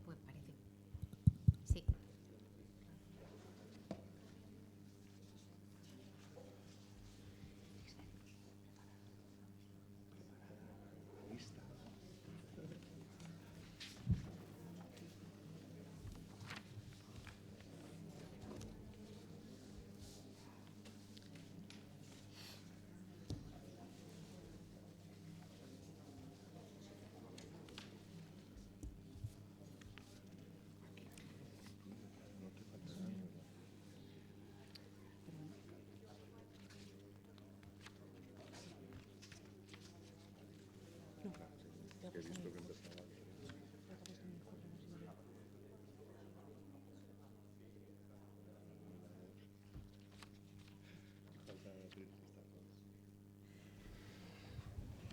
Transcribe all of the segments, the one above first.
Pues parece. Sí.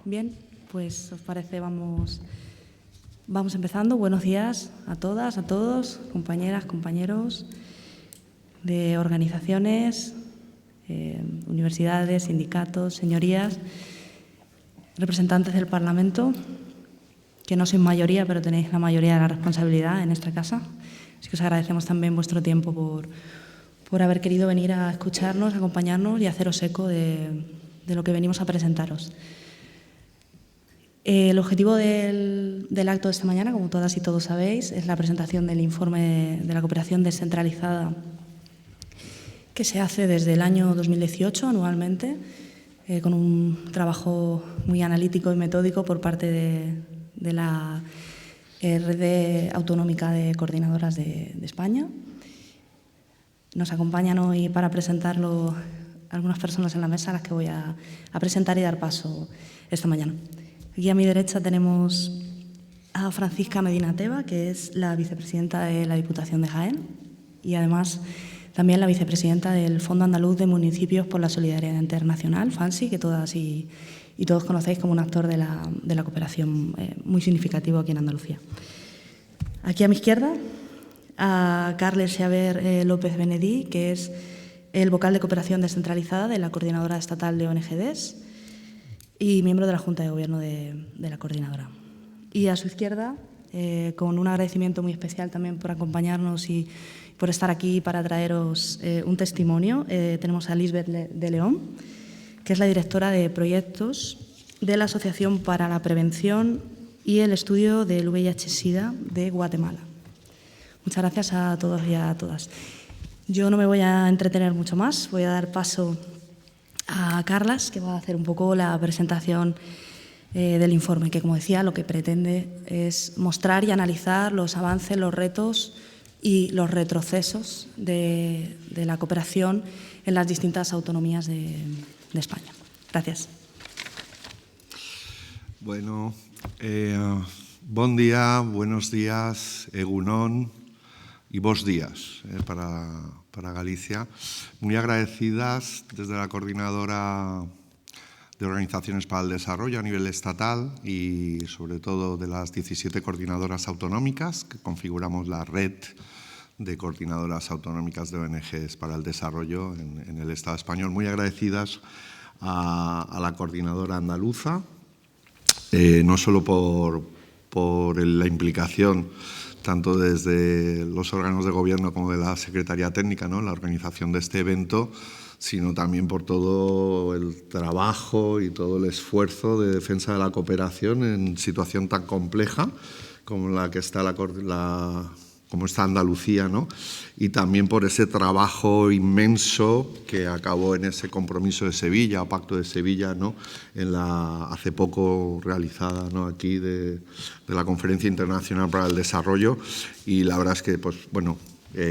Bien, pues os parece, vamos empezando. Buenos días a todas, a todos, compañeras, compañeros de organizaciones, universidades, sindicatos, señorías, representantes del Parlamento, que no sois mayoría, pero tenéis la mayoría de la responsabilidad en esta casa. Así que os agradecemos también vuestro tiempo por haber querido venir a escucharnos, acompañarnos y haceros eco de lo que venimos a presentaros. El objetivo del acto de esta mañana, como todas y todos sabéis, es la presentación del informe de la cooperación descentralizada que se hace desde el año 2018 anualmente, con un trabajo muy analítico y metódico por parte de la Red Autonómica de Coordinadoras de España. Nos acompañan hoy para presentarlo algunas personas en la mesa a las que voy a presentar y dar paso esta mañana. Aquí a mi derecha tenemos a Francisca Medina Teba, que es la vicepresidenta de la Diputación de Jaén y además también la vicepresidenta del Fondo Andaluz de Municipios por la Solidaridad Internacional, FANSI, que todas y todos conocéis como un actor de la cooperación muy significativo aquí en Andalucía. Aquí a mi izquierda, a Carles Xavier López Benedí, que es el vocal de cooperación descentralizada de la Coordinadora Estatal de ONGDs y miembro de la Junta de Gobierno de la Coordinadora. Y a su izquierda, con un agradecimiento muy especial también por acompañarnos y por estar aquí para traeros un testimonio, tenemos a Lisbeth de León, que es la directora de proyectos de la Asociación para la Prevención y el Estudio del VIH-Sida de Guatemala. Muchas gracias a todos y a todas. Yo no me voy a entretener mucho más, voy a dar paso a Carlas, que va a hacer un poco la presentación del informe, que, como decía, lo que pretende es mostrar y analizar los avances, los retos y los retrocesos de la cooperación en las distintas autonomías de España. Gracias. Bueno, bon día, buenos días, egunon y bos días para Galicia. Muy agradecidas desde la Coordinadora de Organizaciones para el Desarrollo a nivel estatal y sobre todo de las 17 coordinadoras autonómicas que configuramos la red de coordinadoras autonómicas de ONGs para el desarrollo en el Estado español. Muy agradecidas a la coordinadora andaluza, no solo por por la implicación tanto desde los órganos de gobierno como de la Secretaría Técnica, ¿no?, la organización de este evento, sino también por todo el trabajo y todo el esfuerzo de defensa de la cooperación en situación tan compleja como la que está como está Andalucía, ¿no? Y también por ese trabajo inmenso que acabó en ese compromiso de Sevilla, o Pacto de Sevilla, ¿no?, hace poco realizada, ¿no?, aquí de la Conferencia Internacional para el Desarrollo. Y la verdad es que, pues, bueno,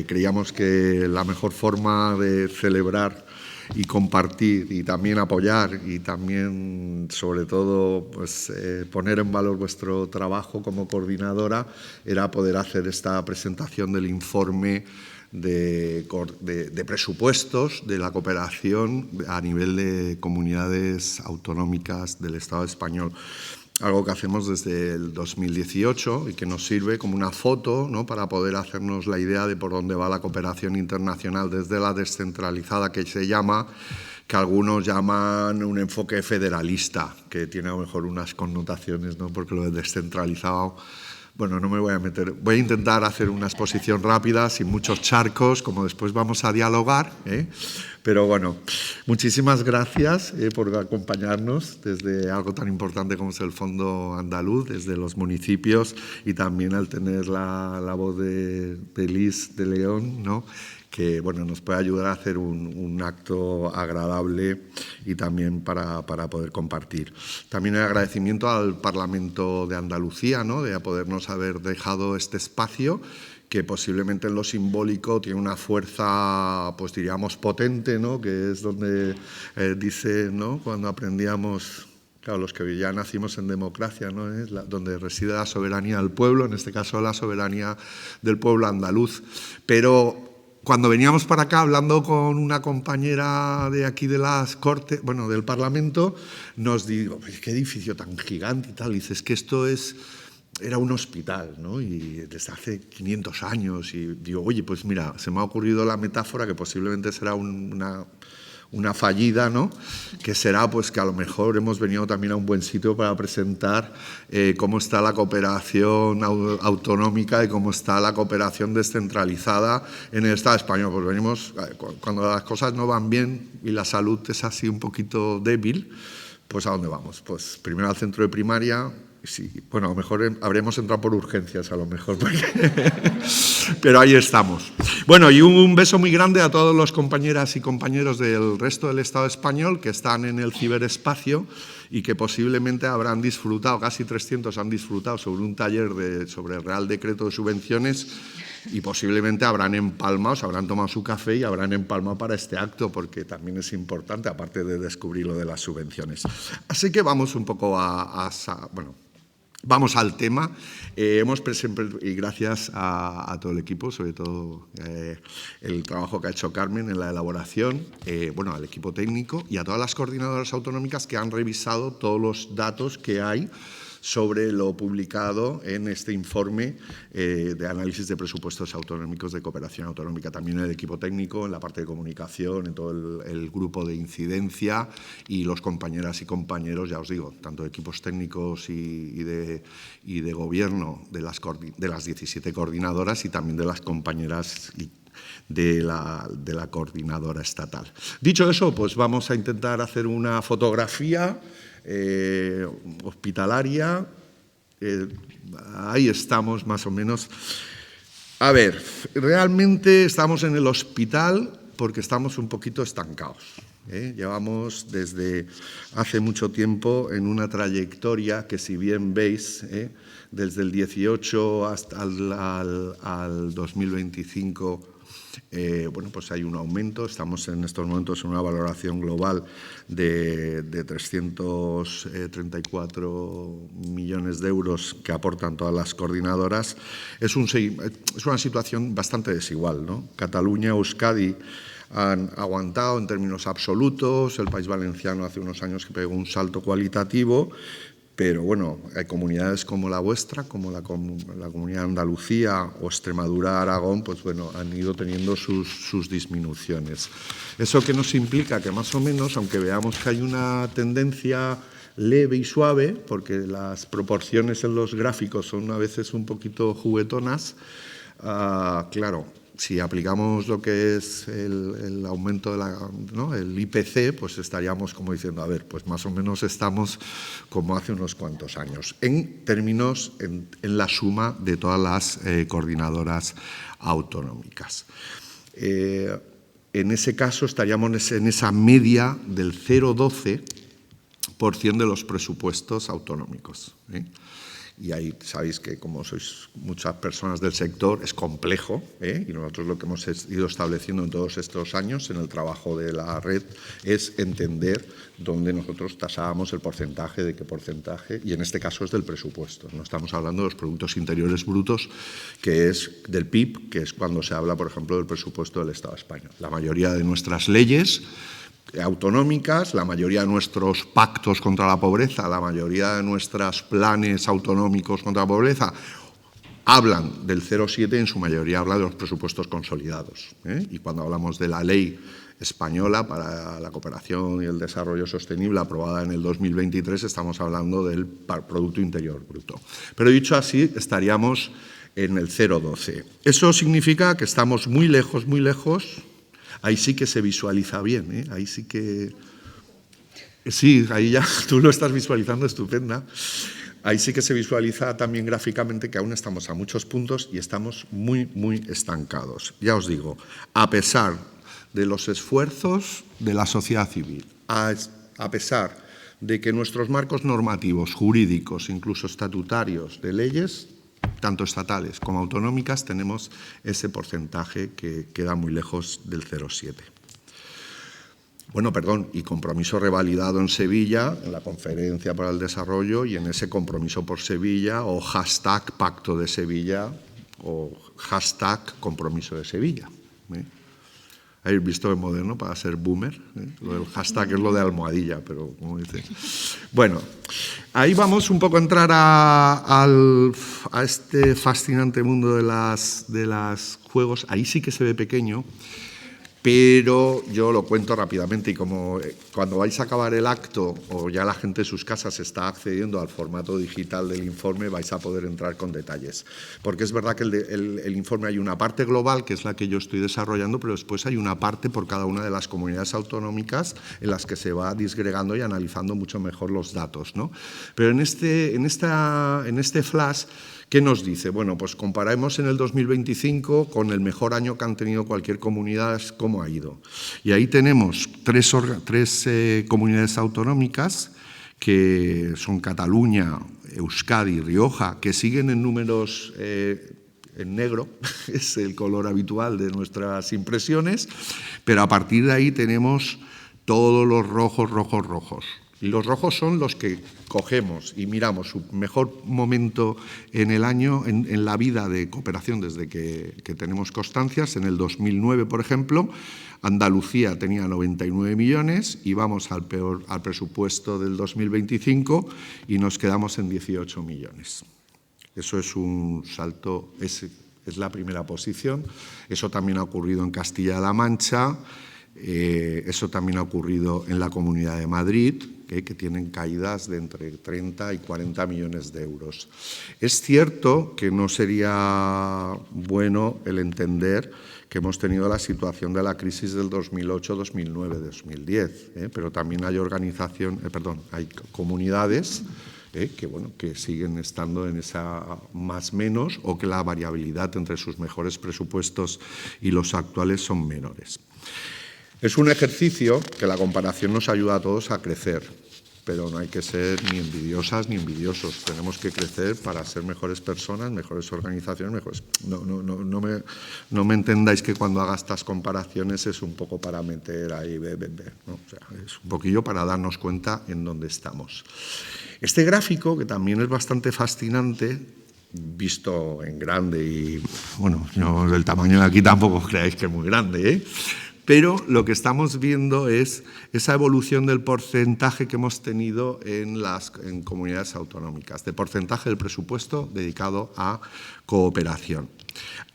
creíamos que la mejor forma de celebrar y compartir y también apoyar y también, sobre todo, pues, poner en valor vuestro trabajo como coordinadora era poder hacer esta presentación del informe de presupuestos de la cooperación a nivel de comunidades autonómicas del Estado español. Algo que hacemos desde el 2018 y que nos sirve como una foto, ¿no?, para poder hacernos la idea de por dónde va la cooperación internacional desde la descentralizada, que se llama, que algunos llaman un enfoque federalista, que tiene a lo mejor unas connotaciones, ¿no?, porque lo de descentralizado, bueno, no me voy a meter. Voy a intentar hacer una exposición rápida, sin muchos charcos, como después vamos a dialogar, ¿eh? Pero bueno, muchísimas gracias por acompañarnos desde algo tan importante como es el Fondo Andaluz, desde los municipios, y también al tener la voz de Liz de León, ¿no?, que, bueno, nos puede ayudar a hacer un acto agradable y también para poder compartir. También el agradecimiento al Parlamento de Andalucía, ¿no?, de podernos haber dejado este espacio, que posiblemente en lo simbólico tiene una fuerza, pues diríamos, potente, ¿no?, que es donde dice, ¿no?, cuando aprendíamos, claro, los que ya nacimos en democracia, ¿no?, es donde reside la soberanía del pueblo, en este caso la soberanía del pueblo andaluz. Pero cuando veníamos para acá, hablando con una compañera de aquí de las Cortes, bueno, del Parlamento, nos dijo, qué edificio tan gigante y tal. Y dice, es que esto era un hospital, ¿no?, y desde hace 500 años. Y digo, oye, pues mira, se me ha ocurrido la metáfora, que posiblemente será una fallida, ¿no?, que será, pues, que a lo mejor hemos venido también a un buen sitio para presentar cómo está la cooperación autonómica y cómo está la cooperación descentralizada en el Estado español. Pues venimos, cuando las cosas no van bien y la salud es así un poquito débil, pues ¿a dónde vamos? Pues primero al centro de primaria. Sí, bueno, a lo mejor habremos entrado por urgencias, a lo mejor, pero ahí estamos. Bueno, y un beso muy grande a todos los compañeras y compañeros del resto del Estado español que están en el ciberespacio y que posiblemente habrán disfrutado, casi 300 han disfrutado sobre un taller sobre el Real Decreto de Subvenciones, y posiblemente habrán empalmado, se habrán tomado su café y habrán empalmado para este acto, porque también es importante, aparte de descubrir lo de las subvenciones. Así que vamos un poco vamos al tema. Y gracias a todo el equipo, sobre todo el trabajo que ha hecho Carmen en la elaboración, al equipo técnico y a todas las coordinadoras autonómicas que han revisado todos los datos que hay sobre lo publicado en este informe de análisis de presupuestos autonómicos de cooperación autonómica. También el equipo técnico en la parte de comunicación, en todo el grupo de incidencia, y los compañeras y compañeros, ya os digo, tanto equipos técnicos y de gobierno de las 17 coordinadoras, y también de las compañeras de la coordinadora estatal. Dicho eso, pues vamos a intentar hacer una fotografía hospitalaria. Ahí estamos más o menos. A ver, realmente estamos en el hospital porque estamos un poquito estancados. Llevamos desde hace mucho tiempo en una trayectoria que, si bien veis, desde el 18 hasta al 2025, pues hay un aumento. Estamos en estos momentos en una valoración global de 334 millones de euros que aportan todas las coordinadoras. Es una situación bastante desigual, ¿no? Cataluña, Euskadi han aguantado en términos absolutos. El País Valenciano hace unos años que pegó un salto cualitativo. Pero bueno, hay comunidades como la vuestra, como la Comunidad de Andalucía o Extremadura, Aragón, pues bueno, han ido teniendo sus disminuciones. Eso que nos implica que más o menos, aunque veamos que hay una tendencia leve y suave, porque las proporciones en los gráficos son a veces un poquito juguetonas. Claro, si aplicamos lo que es el aumento el IPC, pues estaríamos como diciendo, a ver, pues más o menos estamos como hace unos cuantos años, en términos, en la suma de todas las coordinadoras autonómicas. En ese caso estaríamos en esa media del 0,12% de los presupuestos autonómicos. Y ahí sabéis que, como sois muchas personas del sector, es complejo, y nosotros lo que hemos ido estableciendo en todos estos años en el trabajo de la red es entender dónde nosotros tasábamos el porcentaje, de qué porcentaje, y en este caso es del presupuesto. No estamos hablando de los productos interiores brutos, que es del PIB, que es cuando se habla, por ejemplo, del presupuesto del Estado español. La mayoría de nuestras leyes autonómicas, la mayoría de nuestros pactos contra la pobreza, la mayoría de nuestros planes autonómicos contra la pobreza hablan del 0,7, en su mayoría habla de los presupuestos consolidados. Y cuando hablamos de la ley española para la cooperación y el desarrollo sostenible aprobada en el 2023, estamos hablando del Producto Interior Bruto. Pero dicho así, estaríamos en el 0,12. Eso significa que estamos muy lejos, muy lejos. Ahí sí que se visualiza bien, ahí sí que... Sí, ahí ya tú lo estás visualizando, estupenda. Ahí sí que se visualiza también gráficamente que aún estamos a muchos puntos y estamos muy, muy estancados. Ya os digo, a pesar de los esfuerzos de la sociedad civil, a pesar de que nuestros marcos normativos, jurídicos, incluso estatutarios, de leyes, tanto estatales como autonómicas, tenemos ese porcentaje que queda muy lejos del 0,7. Bueno, perdón, y compromiso revalidado en Sevilla, en la Conferencia para el Desarrollo, y en ese compromiso por Sevilla, o hashtag Pacto de Sevilla, o hashtag Compromiso de Sevilla. ¿Habéis visto el moderno para ser boomer? Lo del hashtag es lo de almohadilla, pero como dice. Bueno, ahí vamos un poco a entrar a este fascinante mundo de los juegos. Ahí sí que se ve pequeño, pero yo lo cuento rápidamente, y como cuando vais a acabar el acto o ya la gente de sus casas está accediendo al formato digital del informe, vais a poder entrar con detalles. Porque es verdad que el informe hay una parte global, que es la que yo estoy desarrollando, pero después hay una parte por cada una de las comunidades autonómicas en las que se va disgregando y analizando mucho mejor los datos, ¿no? Pero en este flash, ¿qué nos dice? Bueno, pues comparamos en el 2025 con el mejor año que han tenido cualquier comunidad, cómo ha ido. Y ahí tenemos tres comunidades autonómicas, que son Cataluña, Euskadi y Rioja, que siguen en números en negro, es el color habitual de nuestras impresiones, pero a partir de ahí tenemos todos los rojos, rojos, rojos. Y los rojos son los que cogemos y miramos su mejor momento en el año, en la vida de cooperación desde que tenemos constancias. En el 2009, por ejemplo, Andalucía tenía 99 millones y vamos al presupuesto del 2025 y nos quedamos en 18 millones. Eso es un salto, es la primera posición. Eso también ha ocurrido en Castilla-La Mancha. Eso también ha ocurrido en la Comunidad de Madrid, que tienen caídas de entre 30 y 40 millones de euros. Es cierto que no sería bueno el entender que hemos tenido la situación de la crisis del 2008, 2009, 2010, pero también hay hay comunidades que siguen estando en esa más menos, o que la variabilidad entre sus mejores presupuestos y los actuales son menores. Es un ejercicio que la comparación nos ayuda a todos a crecer, pero no hay que ser ni envidiosas ni envidiosos. Tenemos que crecer para ser mejores personas, mejores organizaciones, mejores... No me entendáis que cuando haga estas comparaciones es un poco para meter ahí, ¿no? O sea, es un poquillo para darnos cuenta en dónde estamos. Este gráfico, que también es bastante fascinante, visto en grande, y bueno, el tamaño de aquí tampoco creáis que es muy grande, Pero lo que estamos viendo es esa evolución del porcentaje que hemos tenido en comunidades autonómicas, de porcentaje del presupuesto dedicado a cooperación.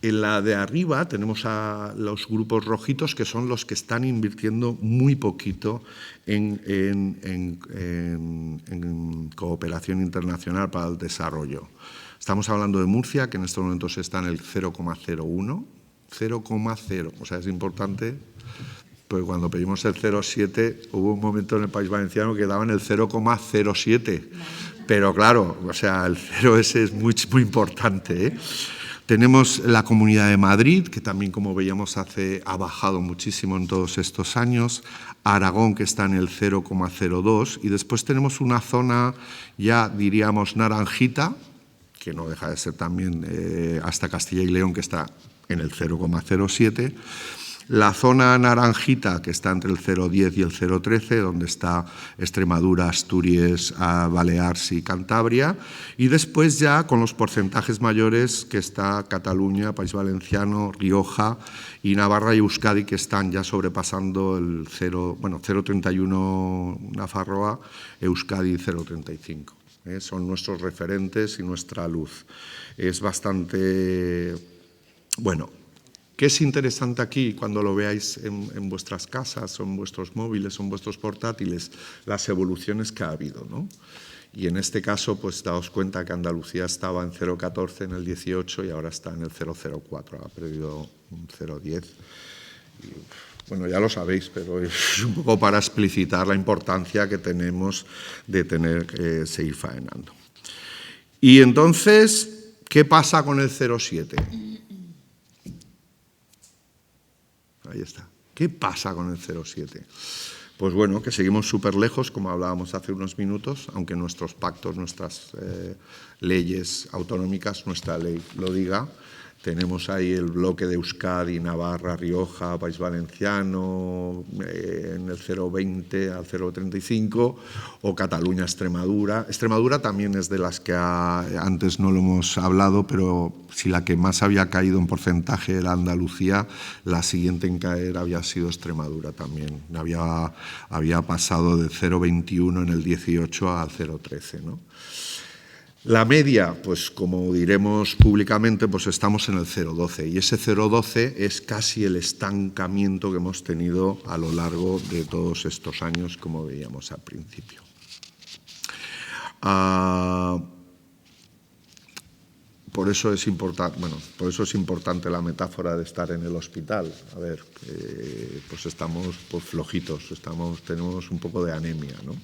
En la de arriba tenemos a los grupos rojitos, que son los que están invirtiendo muy poquito en cooperación internacional para el desarrollo. Estamos hablando de Murcia, que en estos momentos está en el 0,01, 0,0, o sea, es importante, pues cuando pedimos el 0,7 hubo un momento en el País Valenciano que daban el 0,07, pero claro, o sea, el 0 ese es muy, muy importante, ¿eh? Tenemos la Comunidad de Madrid, que también, como veíamos, ha bajado muchísimo en todos estos años. Aragón, que está en el 0,02. Y después tenemos una zona, ya diríamos, naranjita, que no deja de ser también hasta Castilla y León, que está en el 0,07. La zona naranjita, que está entre el 0,10 y el 0,13, donde está Extremadura, Asturias, Baleares y Cantabria. Y después ya con los porcentajes mayores, que está Cataluña, País Valenciano, Rioja y Navarra y Euskadi, que están ya sobrepasando el 0,31 Nafarroa, Euskadi 0,35. Son nuestros referentes y nuestra luz. Es bastante, bueno. ¿Qué es interesante aquí cuando lo veáis en vuestras casas, o en vuestros móviles, o en vuestros portátiles? Las evoluciones que ha habido, ¿no? Y en este caso, pues daos cuenta que Andalucía estaba en 0,14 en el 18 y ahora está en el 0,04, ha perdido un 0,10. Bueno, ya lo sabéis, pero es un poco para explicitar la importancia que tenemos de tener que seguir faenando. Y entonces, ¿qué pasa con el 0,7? Ahí está. ¿Qué pasa con el 0,7? Pues bueno, que seguimos súper lejos, como hablábamos hace unos minutos, aunque nuestros pactos, nuestras leyes autonómicas, nuestra ley lo diga. Tenemos ahí el bloque de Euskadi, Navarra, Rioja, País Valenciano, en el 0,20 al 0,35, o Cataluña, Extremadura. Extremadura también es de las que antes no lo hemos hablado, pero si la que más había caído en porcentaje era Andalucía, la siguiente en caer había sido Extremadura también. Había pasado de 0,21 en el 18 al 0,13, ¿no? La media, pues como diremos públicamente, pues estamos en el 0,12 y ese 0,12 es casi el estancamiento que hemos tenido a lo largo de todos estos años, como veíamos al principio. Por eso es importante la metáfora de estar en el hospital. A ver, pues estamos pues flojitos, tenemos un poco de anemia, ¿no?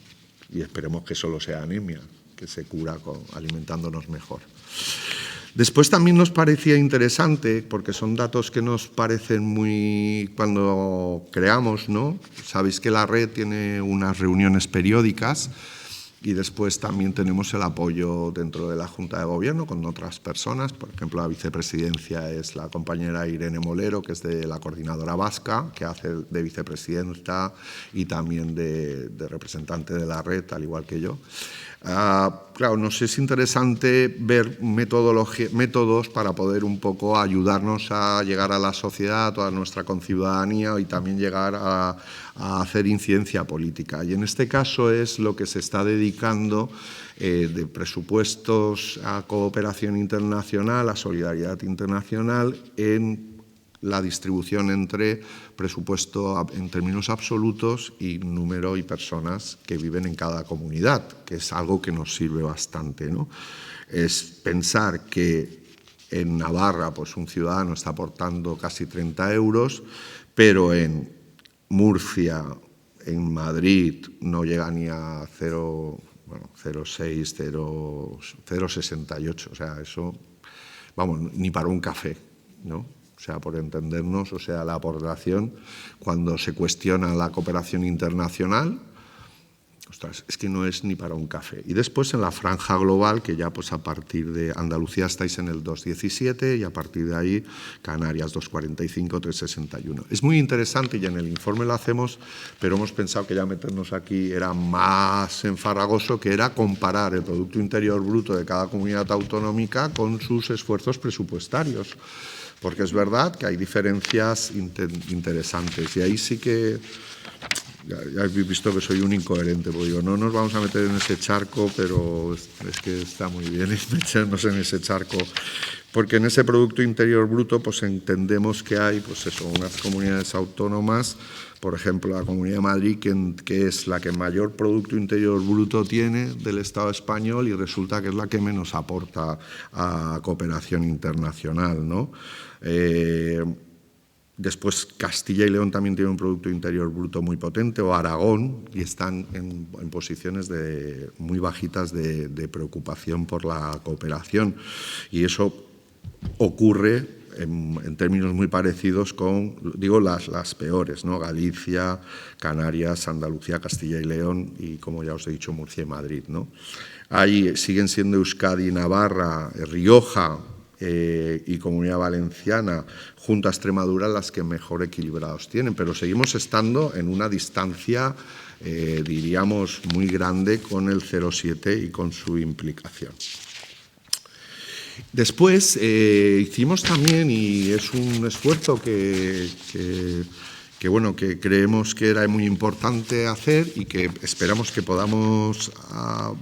Y esperemos que solo sea anemia, que se cura alimentándonos mejor. Después también nos parecía interesante, porque son datos que nos parecen muy... Cuando creamos, ¿no? Sabéis que la red tiene unas reuniones periódicas y después también tenemos el apoyo dentro de la Junta de Gobierno con otras personas. Por ejemplo, la vicepresidencia es la compañera Irene Molero, que es de la Coordinadora Vasca, que hace de vicepresidenta y también de representante de la red, al igual que yo. Claro, nos es interesante ver métodos para poder un poco ayudarnos a llegar a la sociedad, a toda nuestra conciudadanía y también llegar a hacer incidencia política. Y en este caso es lo que se está dedicando de presupuestos a cooperación internacional, a solidaridad internacional, en la distribución entre presupuesto en términos absolutos y número y personas que viven en cada comunidad, que es algo que nos sirve bastante, ¿no? Es pensar que en Navarra pues un ciudadano está aportando casi 30 euros, pero en Murcia, en Madrid, no llega ni a 0,6, 0,68, o sea, eso, vamos, ni para un café, ¿no? O sea, por entendernos, o sea, la aportación, cuando se cuestiona la cooperación internacional, ostras, es que no es ni para un café. Y después en la franja global, que ya pues a partir de Andalucía estáis en el 2,17 y a partir de ahí Canarias 2,45, 3,61. Es muy interesante y en el informe lo hacemos, pero hemos pensado que ya meternos aquí era más enfarragoso, que era comparar el Producto Interior Bruto de cada comunidad autonómica con sus esfuerzos presupuestarios. porque es verdad que hay diferencias interesantes y ahí sí que ya habéis visto que soy un incoherente, porque digo, no nos vamos a meter en ese charco, pero es que está muy bien meternos en ese charco, porque en ese Producto Interior Bruto pues entendemos que hay pues eso, unas comunidades autónomas, por ejemplo la Comunidad de Madrid, que es la que mayor Producto Interior Bruto tiene del Estado español y resulta que es la que menos aporta a cooperación internacional, ¿no? Después Castilla y León también tiene un Producto Interior Bruto muy potente, o Aragón, y están en posiciones muy bajitas de preocupación por la cooperación. Y eso ocurre en términos muy parecidos con, digo, las peores, ¿no? Galicia, Canarias, Andalucía, Castilla y León y, como ya os he dicho, Murcia y Madrid, ¿no? Ahí siguen siendo Euskadi, Navarra, Rioja, y Comunidad Valenciana junto a Extremadura las que mejor equilibrados tienen, pero seguimos estando en una distancia, diríamos, muy grande con el 0,7 y con su implicación. Después hicimos también, y es un esfuerzo que creemos que era muy importante hacer y que esperamos que podamos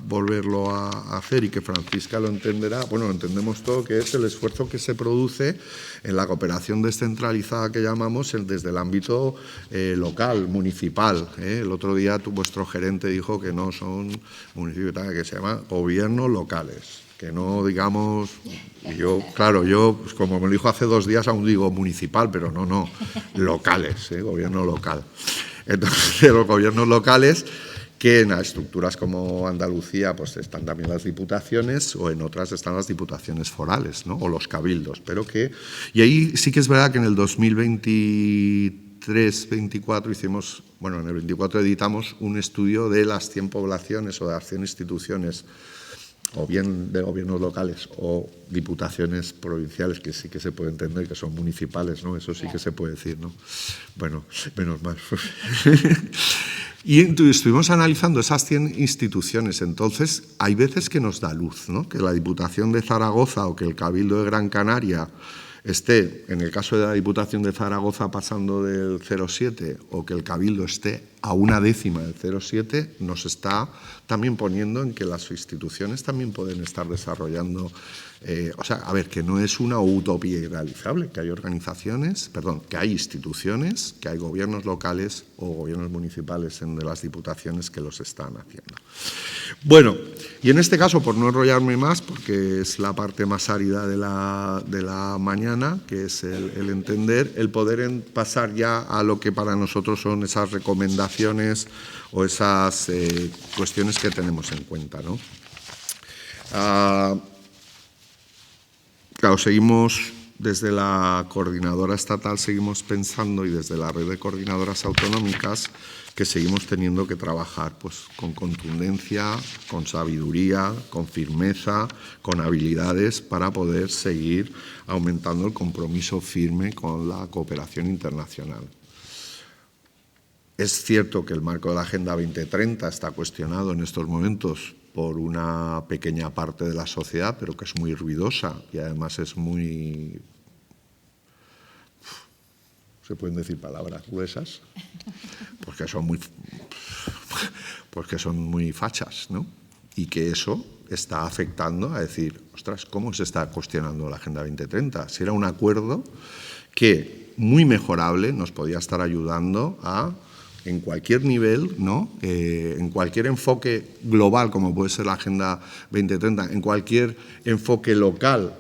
volverlo a hacer y que Francisca lo entenderá, bueno, entendemos todo, que es el esfuerzo que se produce en la cooperación descentralizada que llamamos desde el ámbito local, municipal. El otro día vuestro gerente dijo que no son municipios, que se llama gobiernos locales. Que no digamos, y yo, claro, yo, pues como me lo dijo hace 2 días, aún digo municipal, pero no, locales, gobierno local. Entonces, los gobiernos locales, que en estructuras como Andalucía, pues están también las diputaciones, o en otras están las diputaciones forales, ¿no? O los cabildos, pero que, y ahí sí que es verdad que en el 2023-24 hicimos, bueno, en el 24 editamos un estudio de las 100 poblaciones o de las 100 instituciones, o bien de gobiernos locales o diputaciones provinciales, que sí que se puede entender que son municipales, ¿no? Eso sí que se puede decir, ¿no? Bueno, menos mal. Y estuvimos analizando esas 100 instituciones. Entonces, hay veces que nos da luz, ¿no? Que la Diputación de Zaragoza o que el Cabildo de Gran Canaria esté, en el caso de la Diputación de Zaragoza, pasando del 0,7 o que el Cabildo esté a 1/10 del 0,7, nos está también poniendo en que las instituciones también pueden estar desarrollando, que no es una utopía irrealizable, que hay que hay instituciones, que hay gobiernos locales o gobiernos municipales de las diputaciones que los están haciendo. Bueno, y en este caso, por no enrollarme más, porque es la parte más árida de la mañana, que es el entender, el poder pasar ya a lo que para nosotros son esas recomendaciones o esas cuestiones que tenemos en cuenta, ¿no? Claro, seguimos desde la coordinadora estatal, seguimos pensando, y desde la red de coordinadoras autonómicas, que seguimos teniendo que trabajar pues, con contundencia, con sabiduría, con firmeza, con habilidades para poder seguir aumentando el compromiso firme con la cooperación internacional. Es cierto que el marco de la Agenda 2030 está cuestionado en estos momentos por una pequeña parte de la sociedad, pero que es muy ruidosa y además es muy... ¿Se pueden decir palabras gruesas? Porque son muy fachas, ¿no? Y que eso está afectando a decir, ostras, ¿cómo se está cuestionando la Agenda 2030? Si era un acuerdo que, muy mejorable, nos podía estar ayudando a, en cualquier nivel, ¿no? En cualquier enfoque global, como puede ser la Agenda 2030, en cualquier enfoque local,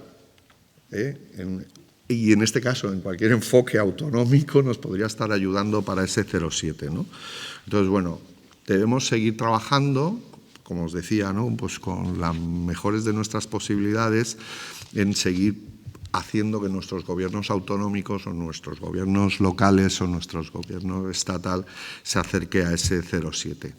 y en este caso, en cualquier enfoque autonómico, nos podría estar ayudando para ese 0,7, ¿no? Entonces, bueno, debemos seguir trabajando, como os decía, ¿no? Pues con las mejores de nuestras posibilidades en seguir haciendo que nuestros gobiernos autonómicos o nuestros gobiernos locales o nuestros gobiernos estatal se acerque a ese 0,7.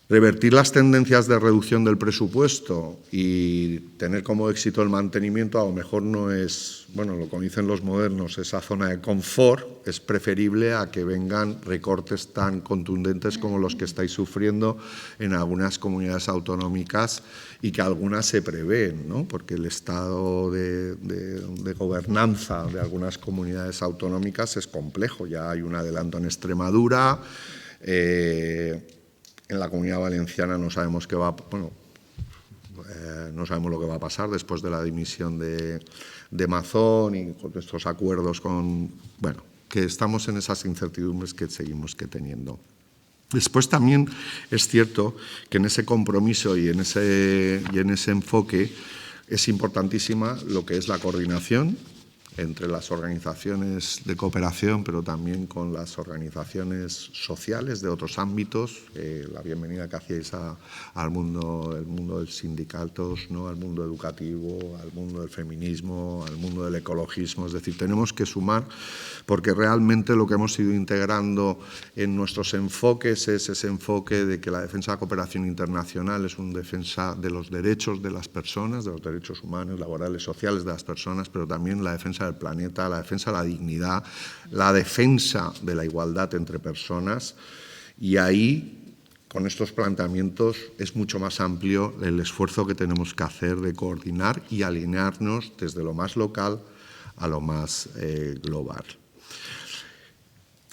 Revertir las tendencias de reducción del presupuesto y tener como éxito el mantenimiento a lo mejor no es, bueno, lo que dicen los modernos, esa zona de confort, es preferible a que vengan recortes tan contundentes como los que estáis sufriendo en algunas comunidades autonómicas y que algunas se prevén, ¿no? Porque el estado de gobernanza de algunas comunidades autonómicas es complejo. Ya hay un adelanto en Extremadura, en la Comunidad Valenciana no sabemos no sabemos lo que va a pasar después de la dimisión de Mazón y con estos acuerdos que estamos en esas incertidumbres que seguimos teniendo. Después también es cierto que en ese compromiso y en ese enfoque es importantísima lo que es la coordinación entre las organizaciones de cooperación, pero también con las organizaciones sociales de otros ámbitos. La bienvenida que hacíais al mundo, el mundo del sindicatos, ¿no? Al mundo educativo, al mundo del feminismo, al mundo del ecologismo. Es decir, tenemos que sumar, porque realmente lo que hemos ido integrando en nuestros enfoques es ese enfoque de que la defensa de la cooperación internacional es una defensa de los derechos de las personas, de los derechos humanos, laborales, sociales de las personas, pero también la defensa del planeta, la defensa de la dignidad, la defensa de la igualdad entre personas. Y ahí, con estos planteamientos, es mucho más amplio el esfuerzo que tenemos que hacer de coordinar y alinearnos desde lo más local a lo más global.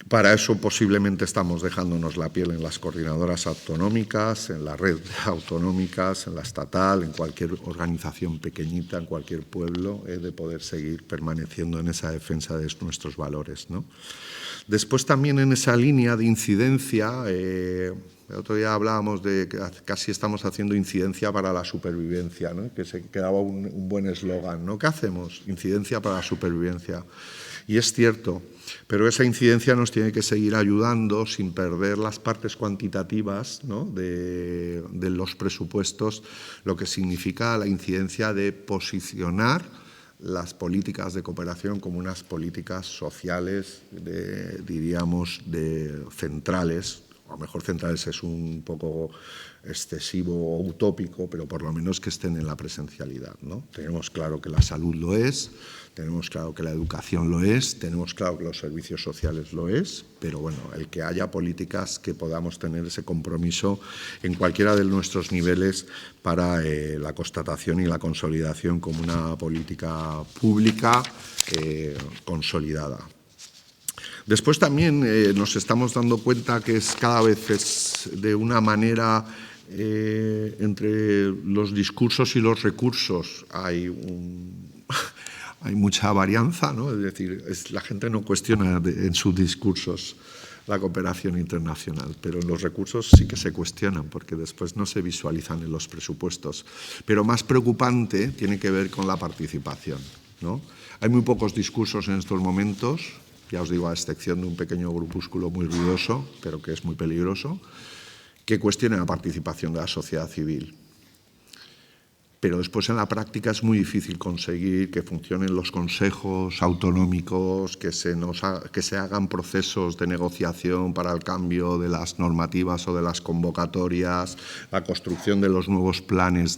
Para eso posiblemente estamos dejándonos la piel en las coordinadoras autonómicas, en la red autonómicas, en la estatal, en cualquier organización pequeñita, en cualquier pueblo, de poder seguir permaneciendo en esa defensa de nuestros valores, ¿no? Después también en esa línea de incidencia, el otro día hablábamos de que casi estamos haciendo incidencia para la supervivencia, ¿no? Que se quedaba un buen eslogan, ¿no? ¿Qué hacemos? Incidencia para la supervivencia. Y es cierto, pero esa incidencia nos tiene que seguir ayudando sin perder las partes cuantitativas, ¿no? de los presupuestos, lo que significa la incidencia de posicionar las políticas de cooperación como unas políticas sociales, diríamos, centrales. A lo mejor centrales es un poco excesivo o utópico, pero por lo menos que estén en la presencialidad, ¿no? Tenemos claro que la salud lo es, tenemos claro que la educación lo es, tenemos claro que los servicios sociales lo es, pero bueno, el que haya políticas que podamos tener ese compromiso en cualquiera de nuestros niveles para la constatación y la consolidación como una política pública consolidada. Después también nos estamos dando cuenta que cada vez es de una manera entre los discursos y los recursos hay mucha varianza, ¿no? Es decir, la gente no cuestiona en sus discursos la cooperación internacional, pero en los recursos sí que se cuestionan porque después no se visualizan en los presupuestos. Pero más preocupante tiene que ver con la participación, ¿no? Hay muy pocos discursos en estos momentos, ya os digo, a excepción de un pequeño grupúsculo muy ruidoso, pero que es muy peligroso, que cuestione la participación de la sociedad civil. Pero después en la práctica es muy difícil conseguir que funcionen los consejos autonómicos, que se hagan procesos de negociación para el cambio de las normativas o de las convocatorias, la construcción de los nuevos planes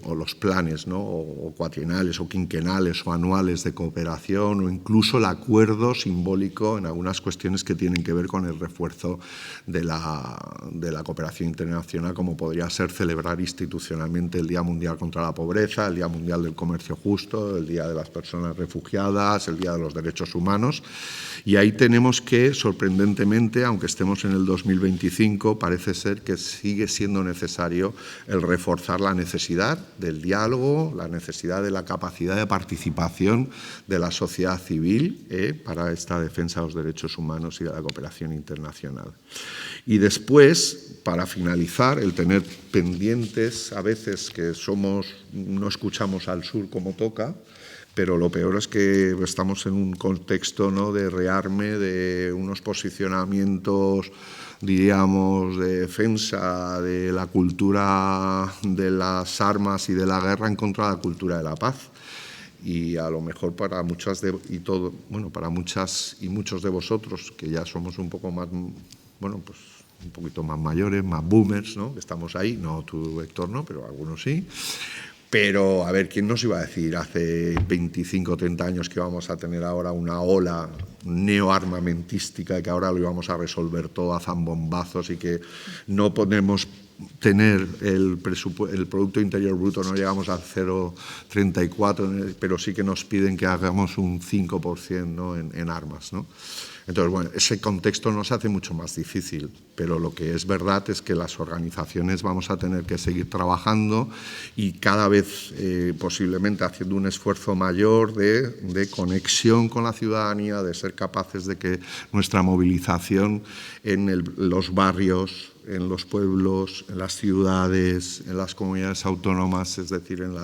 o los planes, ¿no? o cuatrienales o quinquenales o anuales de cooperación, o incluso el acuerdo simbólico en algunas cuestiones que tienen que ver con el refuerzo de la cooperación internacional, como podría ser celebrar institucionalmente el Día Mundial contra la Pobreza, el Día Mundial del Comercio Justo, el Día de las Personas Refugiadas, el Día de los Derechos Humanos. Y ahí tenemos que, sorprendentemente, aunque estemos en el 2025, parece ser que sigue siendo necesario el reforzar la necesidad del diálogo, la necesidad de la capacidad de participación de la sociedad civil para esta defensa de los derechos humanos y de la cooperación internacional. Y después, para finalizar, el tener pendientes a veces que no escuchamos al sur como toca, pero lo peor es que estamos en un contexto, ¿no? de rearme, de unos posicionamientos, diríamos, de defensa de la cultura de las armas y de la guerra en contra de la cultura de la paz. Y a lo mejor para muchas para muchas y muchos de vosotros, que ya somos un poco más, un poquito más mayores, más boomers, ¿no? Que estamos ahí, no tú, Héctor, no, pero algunos sí. Pero, a ver, ¿quién nos iba a decir hace 25 o 30 años que íbamos a tener ahora una ola neoarmamentística y que ahora lo íbamos a resolver todo a zambombazos y que no podemos tener el Producto Interior Bruto, no llegamos al 0,34, pero sí que nos piden que hagamos un 5%, ¿no? en armas, ¿no? Entonces, bueno, ese contexto nos hace mucho más difícil, pero lo que es verdad es que las organizaciones vamos a tener que seguir trabajando y cada vez posiblemente haciendo un esfuerzo mayor de conexión con la ciudadanía, de ser capaces de que nuestra movilización en los barrios, en los pueblos, en las ciudades, en las comunidades autónomas, es decir, en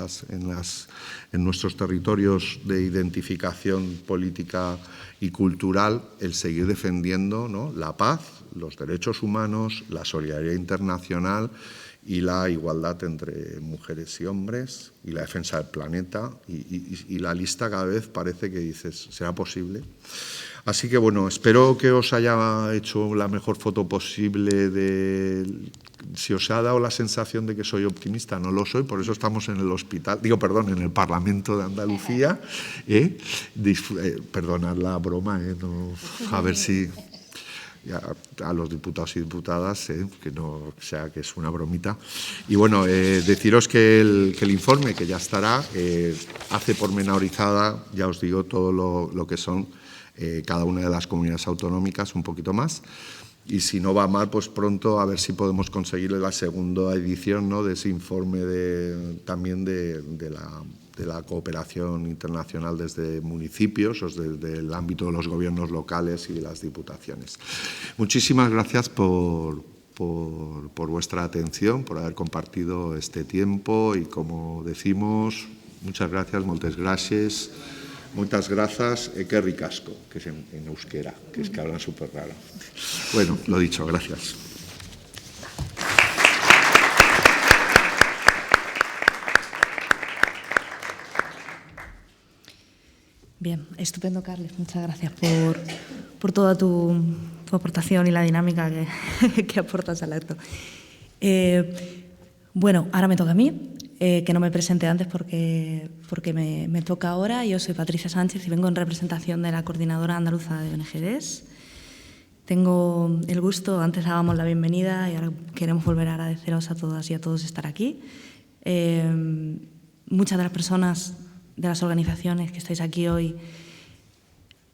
nuestros territorios de identificación política y cultural, el seguir defendiendo, ¿no?, la paz, los derechos humanos, la solidaridad internacional y la igualdad entre mujeres y hombres y la defensa del planeta. Y la lista cada vez parece que dices, ¿será posible? Así que, bueno, espero que os haya hecho la mejor foto posible de... Si os ha dado la sensación de que soy optimista, no lo soy, por eso estamos en el hospital, en el Parlamento de Andalucía. Perdonad la broma, no, a ver si... a los diputados y diputadas, que no sea que es una bromita. Y bueno, deciros que el informe, que ya estará, hace pormenorizada, ya os digo, todo lo que son cada una de las comunidades autonómicas, un poquito más. Y si no va mal, pues pronto a ver si podemos conseguir la segunda edición, ¿no?, de ese informe también de la cooperación internacional desde municipios, o desde el ámbito de los gobiernos locales y de las diputaciones. Muchísimas gracias por vuestra atención, por haber compartido este tiempo y, como decimos, muchas gracias, moltes gràcies. Muchas gracias, que ricasco, que es en euskera, que es que hablan súper raro. Bueno, lo dicho, gracias. Bien, estupendo, Carles. Muchas gracias por toda tu aportación y la dinámica que aportas al acto. Bueno, ahora me toca a mí. Que no me presente antes porque me toca ahora. Yo soy Patricia Sánchez y vengo en representación de la Coordinadora Andaluza de ONGs. Tengo el gusto, antes dábamos la bienvenida y ahora queremos volver a agradeceros a todas y a todos estar aquí. Muchas de las personas de las organizaciones que estáis aquí hoy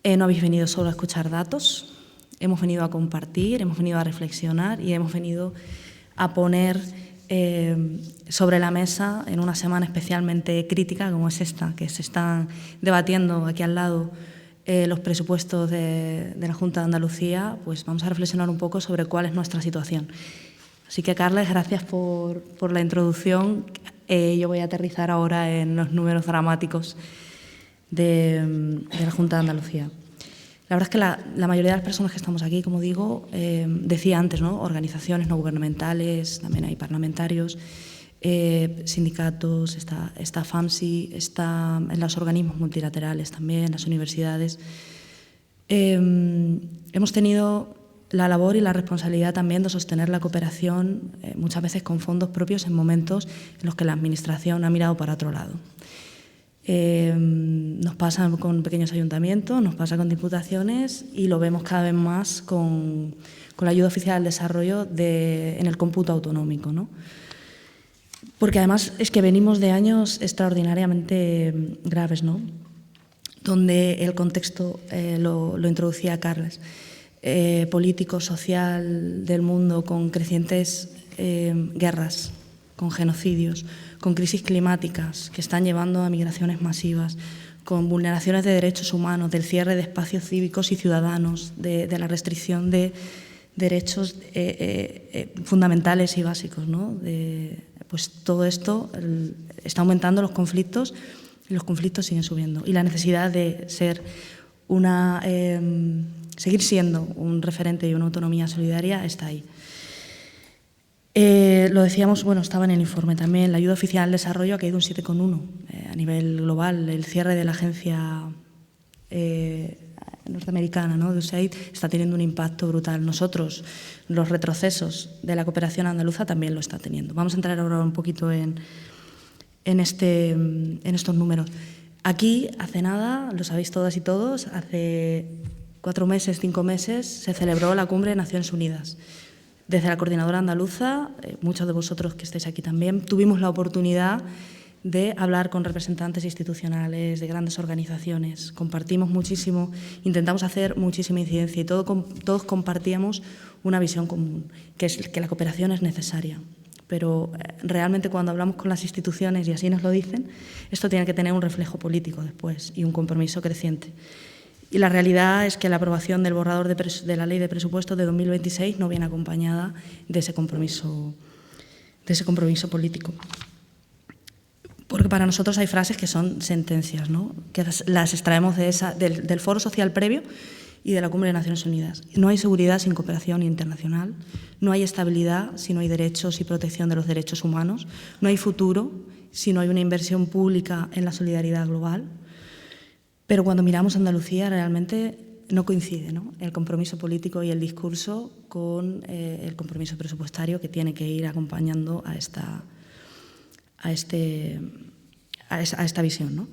no habéis venido solo a escuchar datos, hemos venido a compartir, hemos venido a reflexionar y hemos venido a poner sobre la mesa en una semana especialmente crítica como es esta, que se están debatiendo aquí al lado los presupuestos de la Junta de Andalucía, pues vamos a reflexionar un poco sobre cuál es nuestra situación. Así que, Carles, gracias por la introducción. Yo voy a aterrizar ahora en los números dramáticos de la Junta de Andalucía. La verdad es que la mayoría de las personas que estamos aquí, como digo, decía antes, ¿no?, organizaciones no gubernamentales, también hay parlamentarios, sindicatos, está FAMSI, está en los organismos multilaterales también, las universidades. Hemos tenido la labor y la responsabilidad también de sostener la cooperación, muchas veces con fondos propios en momentos en los que la Administración ha mirado para otro lado. Nos pasa con pequeños ayuntamientos, nos pasa con diputaciones y lo vemos cada vez más con la ayuda oficial al desarrollo en el cómputo autonómico, ¿no? Porque además es que venimos de años extraordinariamente graves, ¿no?, donde el contexto lo introducía Carles, político, social del mundo, con crecientes guerras, con genocidios, con crisis climáticas que están llevando a migraciones masivas, con vulneraciones de derechos humanos, del cierre de espacios cívicos y ciudadanos, de la restricción de derechos fundamentales y básicos, ¿no? Pues todo esto está aumentando los conflictos y los conflictos siguen subiendo. Y la necesidad de seguir siendo un referente y una autonomía solidaria está ahí. Lo decíamos, bueno, estaba en el informe también, la ayuda oficial al desarrollo ha caído un 7,1 a nivel global. El cierre de la Agencia norteamericana, ¿no?, de USAID, está teniendo un impacto brutal. Nosotros, los retrocesos de la cooperación andaluza también lo está teniendo. Vamos a entrar ahora un poquito en estos números. Aquí, hace nada, lo sabéis todas y todos, hace 4 meses, 5 meses, se celebró la Cumbre de Naciones Unidas. Desde la Coordinadora Andaluza, muchos de vosotros que estáis aquí también, tuvimos la oportunidad de hablar con representantes institucionales de grandes organizaciones. Compartimos muchísimo, intentamos hacer muchísima incidencia y todos compartíamos una visión común, que es que la cooperación es necesaria. Pero realmente cuando hablamos con las instituciones, y así nos lo dicen, esto tiene que tener un reflejo político después y un compromiso creciente. Y la realidad es que la aprobación del borrador de la Ley de Presupuestos de 2026 no viene acompañada de ese compromiso político. Porque para nosotros hay frases que son sentencias, ¿no?, que las extraemos del Foro Social previo y de la Cumbre de Naciones Unidas. No hay seguridad sin cooperación internacional, no hay estabilidad si no hay derechos y protección de los derechos humanos, no hay futuro si no hay una inversión pública en la solidaridad global. Pero cuando miramos a Andalucía realmente no coincide, ¿no?, el compromiso político y el discurso con el compromiso presupuestario que tiene que ir acompañando a esta visión, ¿no?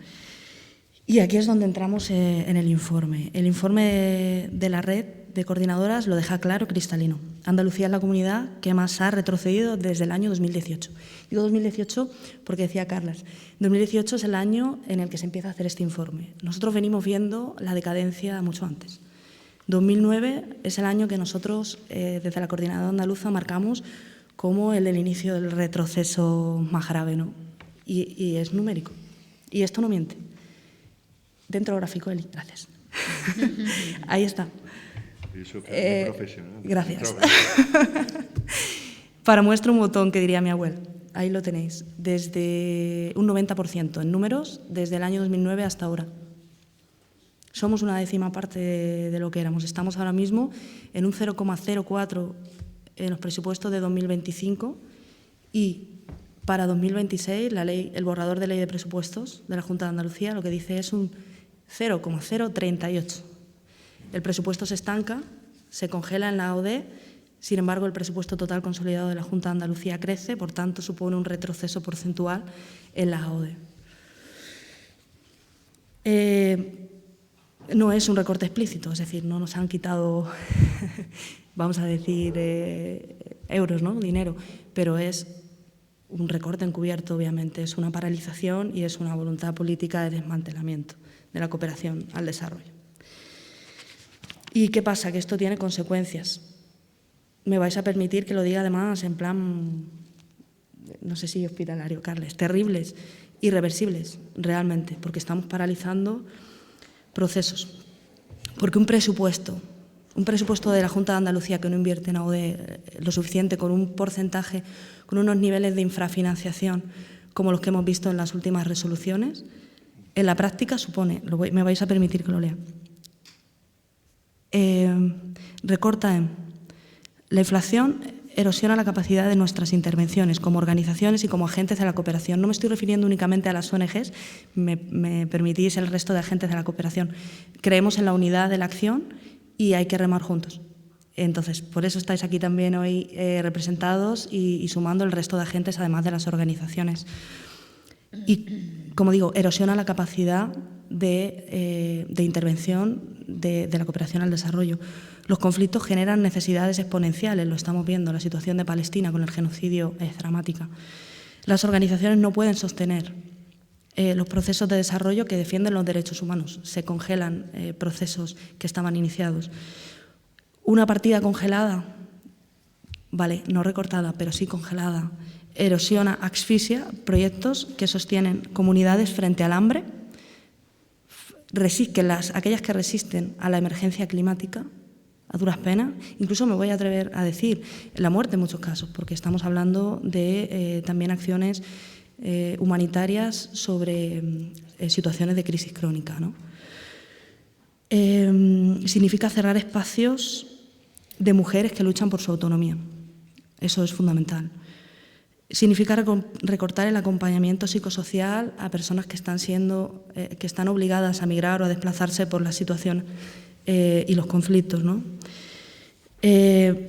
Y aquí es donde entramos en el informe. El informe de la red de coordinadoras lo deja claro, cristalino. Andalucía es la comunidad que más ha retrocedido desde el año 2018. Digo 2018 porque decía Carlas, 2018 es el año en el que se empieza a hacer este informe. Nosotros venimos viendo la decadencia mucho antes. 2009 es el año que nosotros, desde la Coordinadora Andaluza, marcamos como el del inicio del retroceso más grave, ¿no? Y es numérico. Y esto no miente. Dentro gráfico, Eli, gracias. Ahí está. Profesional. Gracias. Para muestra un botón, que diría mi abuela. Ahí lo tenéis. Desde un 90% en números, desde el año 2009 hasta ahora. Somos una décima parte de lo que éramos. Estamos ahora mismo en un 0,04 en los presupuestos de 2025 y para 2026 el borrador de ley de presupuestos de la Junta de Andalucía lo que dice es un 0,038. El presupuesto se estanca, se congela en la AOD, sin embargo el presupuesto total consolidado de la Junta de Andalucía crece, por tanto supone un retroceso porcentual en la AOD. No es un recorte explícito, es decir, no nos han quitado, vamos a decir, euros, ¿no?, dinero, pero es un recorte encubierto, obviamente, es una paralización y es una voluntad política de desmantelamiento de la cooperación al desarrollo. ¿Y qué pasa? Que esto tiene consecuencias. Me vais a permitir que lo diga además en plan, no sé si hospitalario, Carles, terribles, irreversibles, realmente, porque estamos paralizando procesos. Porque un presupuesto de la Junta de Andalucía que no invierte en AOD lo suficiente, con un porcentaje, con unos niveles de infrafinanciación como los que hemos visto en las últimas resoluciones, en la práctica supone, me vais a permitir que lo lea, recorta en la inflación, erosiona la capacidad de nuestras intervenciones como organizaciones y como agentes de la cooperación. No me estoy refiriendo únicamente a las ONGs, me permitís el resto de agentes de la cooperación. Creemos en la unidad de la acción y hay que remar juntos. Entonces, por eso estáis aquí también hoy representados y sumando el resto de agentes, además de las organizaciones. Y, como digo, erosiona la capacidad de intervención de la cooperación al desarrollo. Los conflictos generan necesidades exponenciales, lo estamos viendo, la situación de Palestina con el genocidio es dramática. Las organizaciones no pueden sostener los procesos de desarrollo que defienden los derechos humanos, se congelan procesos que estaban iniciados. Una partida congelada, vale, no recortada, pero sí congelada, erosiona, asfixia proyectos que sostienen comunidades frente al hambre, aquellas que resisten a la emergencia climática, a duras penas, incluso me voy a atrever a decir la muerte en muchos casos, porque estamos hablando de también acciones humanitarias sobre situaciones de crisis crónica, ¿no? Significa cerrar espacios de mujeres que luchan por su autonomía. Eso es fundamental. Significa recortar el acompañamiento psicosocial a personas que están obligadas a migrar o a desplazarse por la situación y los conflictos, ¿no?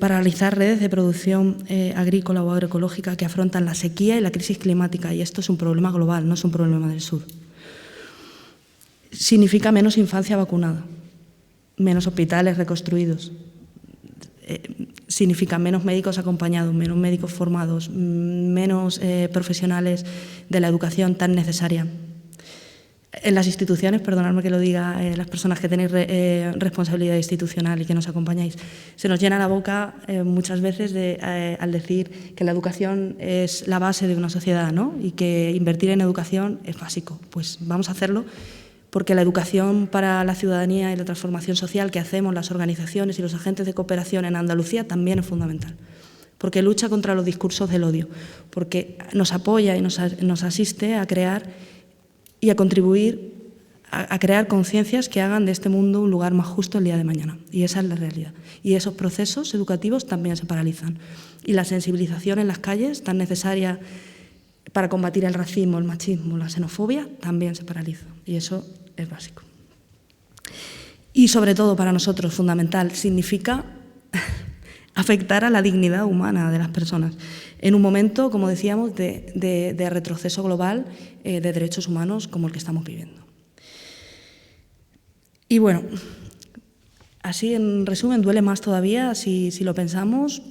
Para realizar redes de producción agrícola o agroecológica que afrontan la sequía y la crisis climática, y esto es un problema global, no es un problema del sur. Significa menos infancia vacunada, menos hospitales reconstruidos, significa menos médicos acompañados, menos médicos formados, menos profesionales de la educación tan necesaria. En las instituciones, perdonadme que lo diga, las personas que tenéis responsabilidad institucional y que nos acompañáis, se nos llena la boca muchas veces al decir que la educación es la base de una sociedad, ¿no? Y que invertir en educación es básico. Pues vamos a hacerlo, porque la educación para la ciudadanía y la transformación social que hacemos las organizaciones y los agentes de cooperación en Andalucía también es fundamental, porque lucha contra los discursos del odio, porque nos apoya y nos asiste a crear y a contribuir a crear conciencias que hagan de este mundo un lugar más justo el día de mañana. Y esa es la realidad. Y esos procesos educativos también se paralizan. Y la sensibilización en las calles, tan necesaria para combatir el racismo, el machismo, la xenofobia, también se paraliza. Y eso es básico. Y sobre todo para nosotros, fundamental, significa afectar a la dignidad humana de las personas en un momento, como decíamos, de retroceso global de derechos humanos como el que estamos viviendo. Y bueno, así en resumen, duele más todavía si lo pensamos,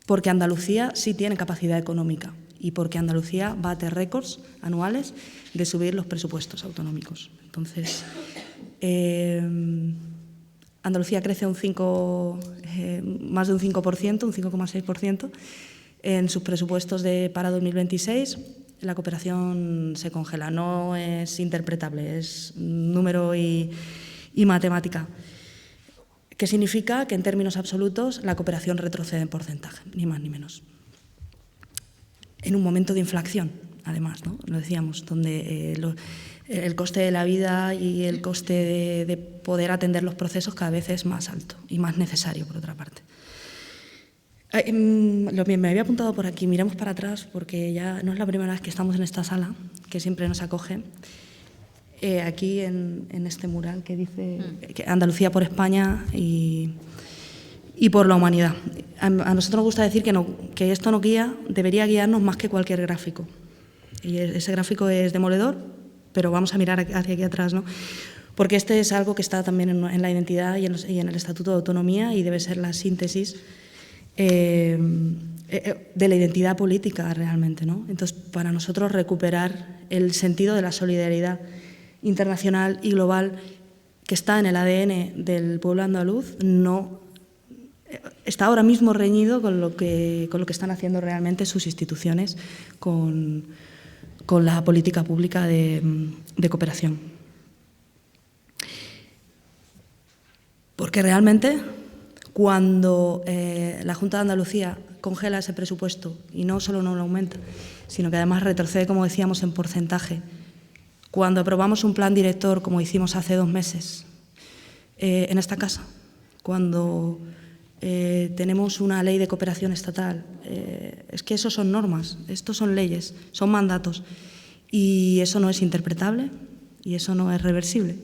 porque Andalucía sí tiene capacidad económica y porque Andalucía bate récords anuales de subir los presupuestos autonómicos. Entonces, Andalucía crece más de un 5%, un 5,6% en sus presupuestos para 2026. La cooperación se congela, no es interpretable, es número y matemática. ¿Qué significa? Que en términos absolutos la cooperación retrocede en porcentaje, ni más ni menos. En un momento de inflación, además, ¿no? Lo decíamos, donde el coste de la vida y el coste de poder atender los procesos cada vez es más alto y más necesario, por otra parte. Me había apuntado por aquí, miremos para atrás, porque ya no es la primera vez que estamos en esta sala, que siempre nos acoge. Aquí en este mural que dice que Andalucía por España y por la humanidad. A nosotros nos gusta decir que esto nos guía, debería guiarnos más que cualquier gráfico. Y ese gráfico es demoledor, pero vamos a mirar hacia aquí atrás, ¿no? Porque este es algo que está también en la identidad y en el Estatuto de Autonomía y debe ser la síntesis de la identidad política realmente, ¿no? Entonces, para nosotros recuperar el sentido de la solidaridad internacional y global que está en el ADN del pueblo andaluz está ahora mismo reñido con lo que están haciendo realmente sus instituciones con la política pública de cooperación. Porque realmente, cuando la Junta de Andalucía congela ese presupuesto y no solo no lo aumenta, sino que además retrocede, como decíamos, en porcentaje, cuando aprobamos un plan director, como hicimos hace 2 meses en esta casa, cuando tenemos una ley de cooperación estatal, es que eso son normas, estos son leyes, son mandatos, y eso no es interpretable y eso no es reversible.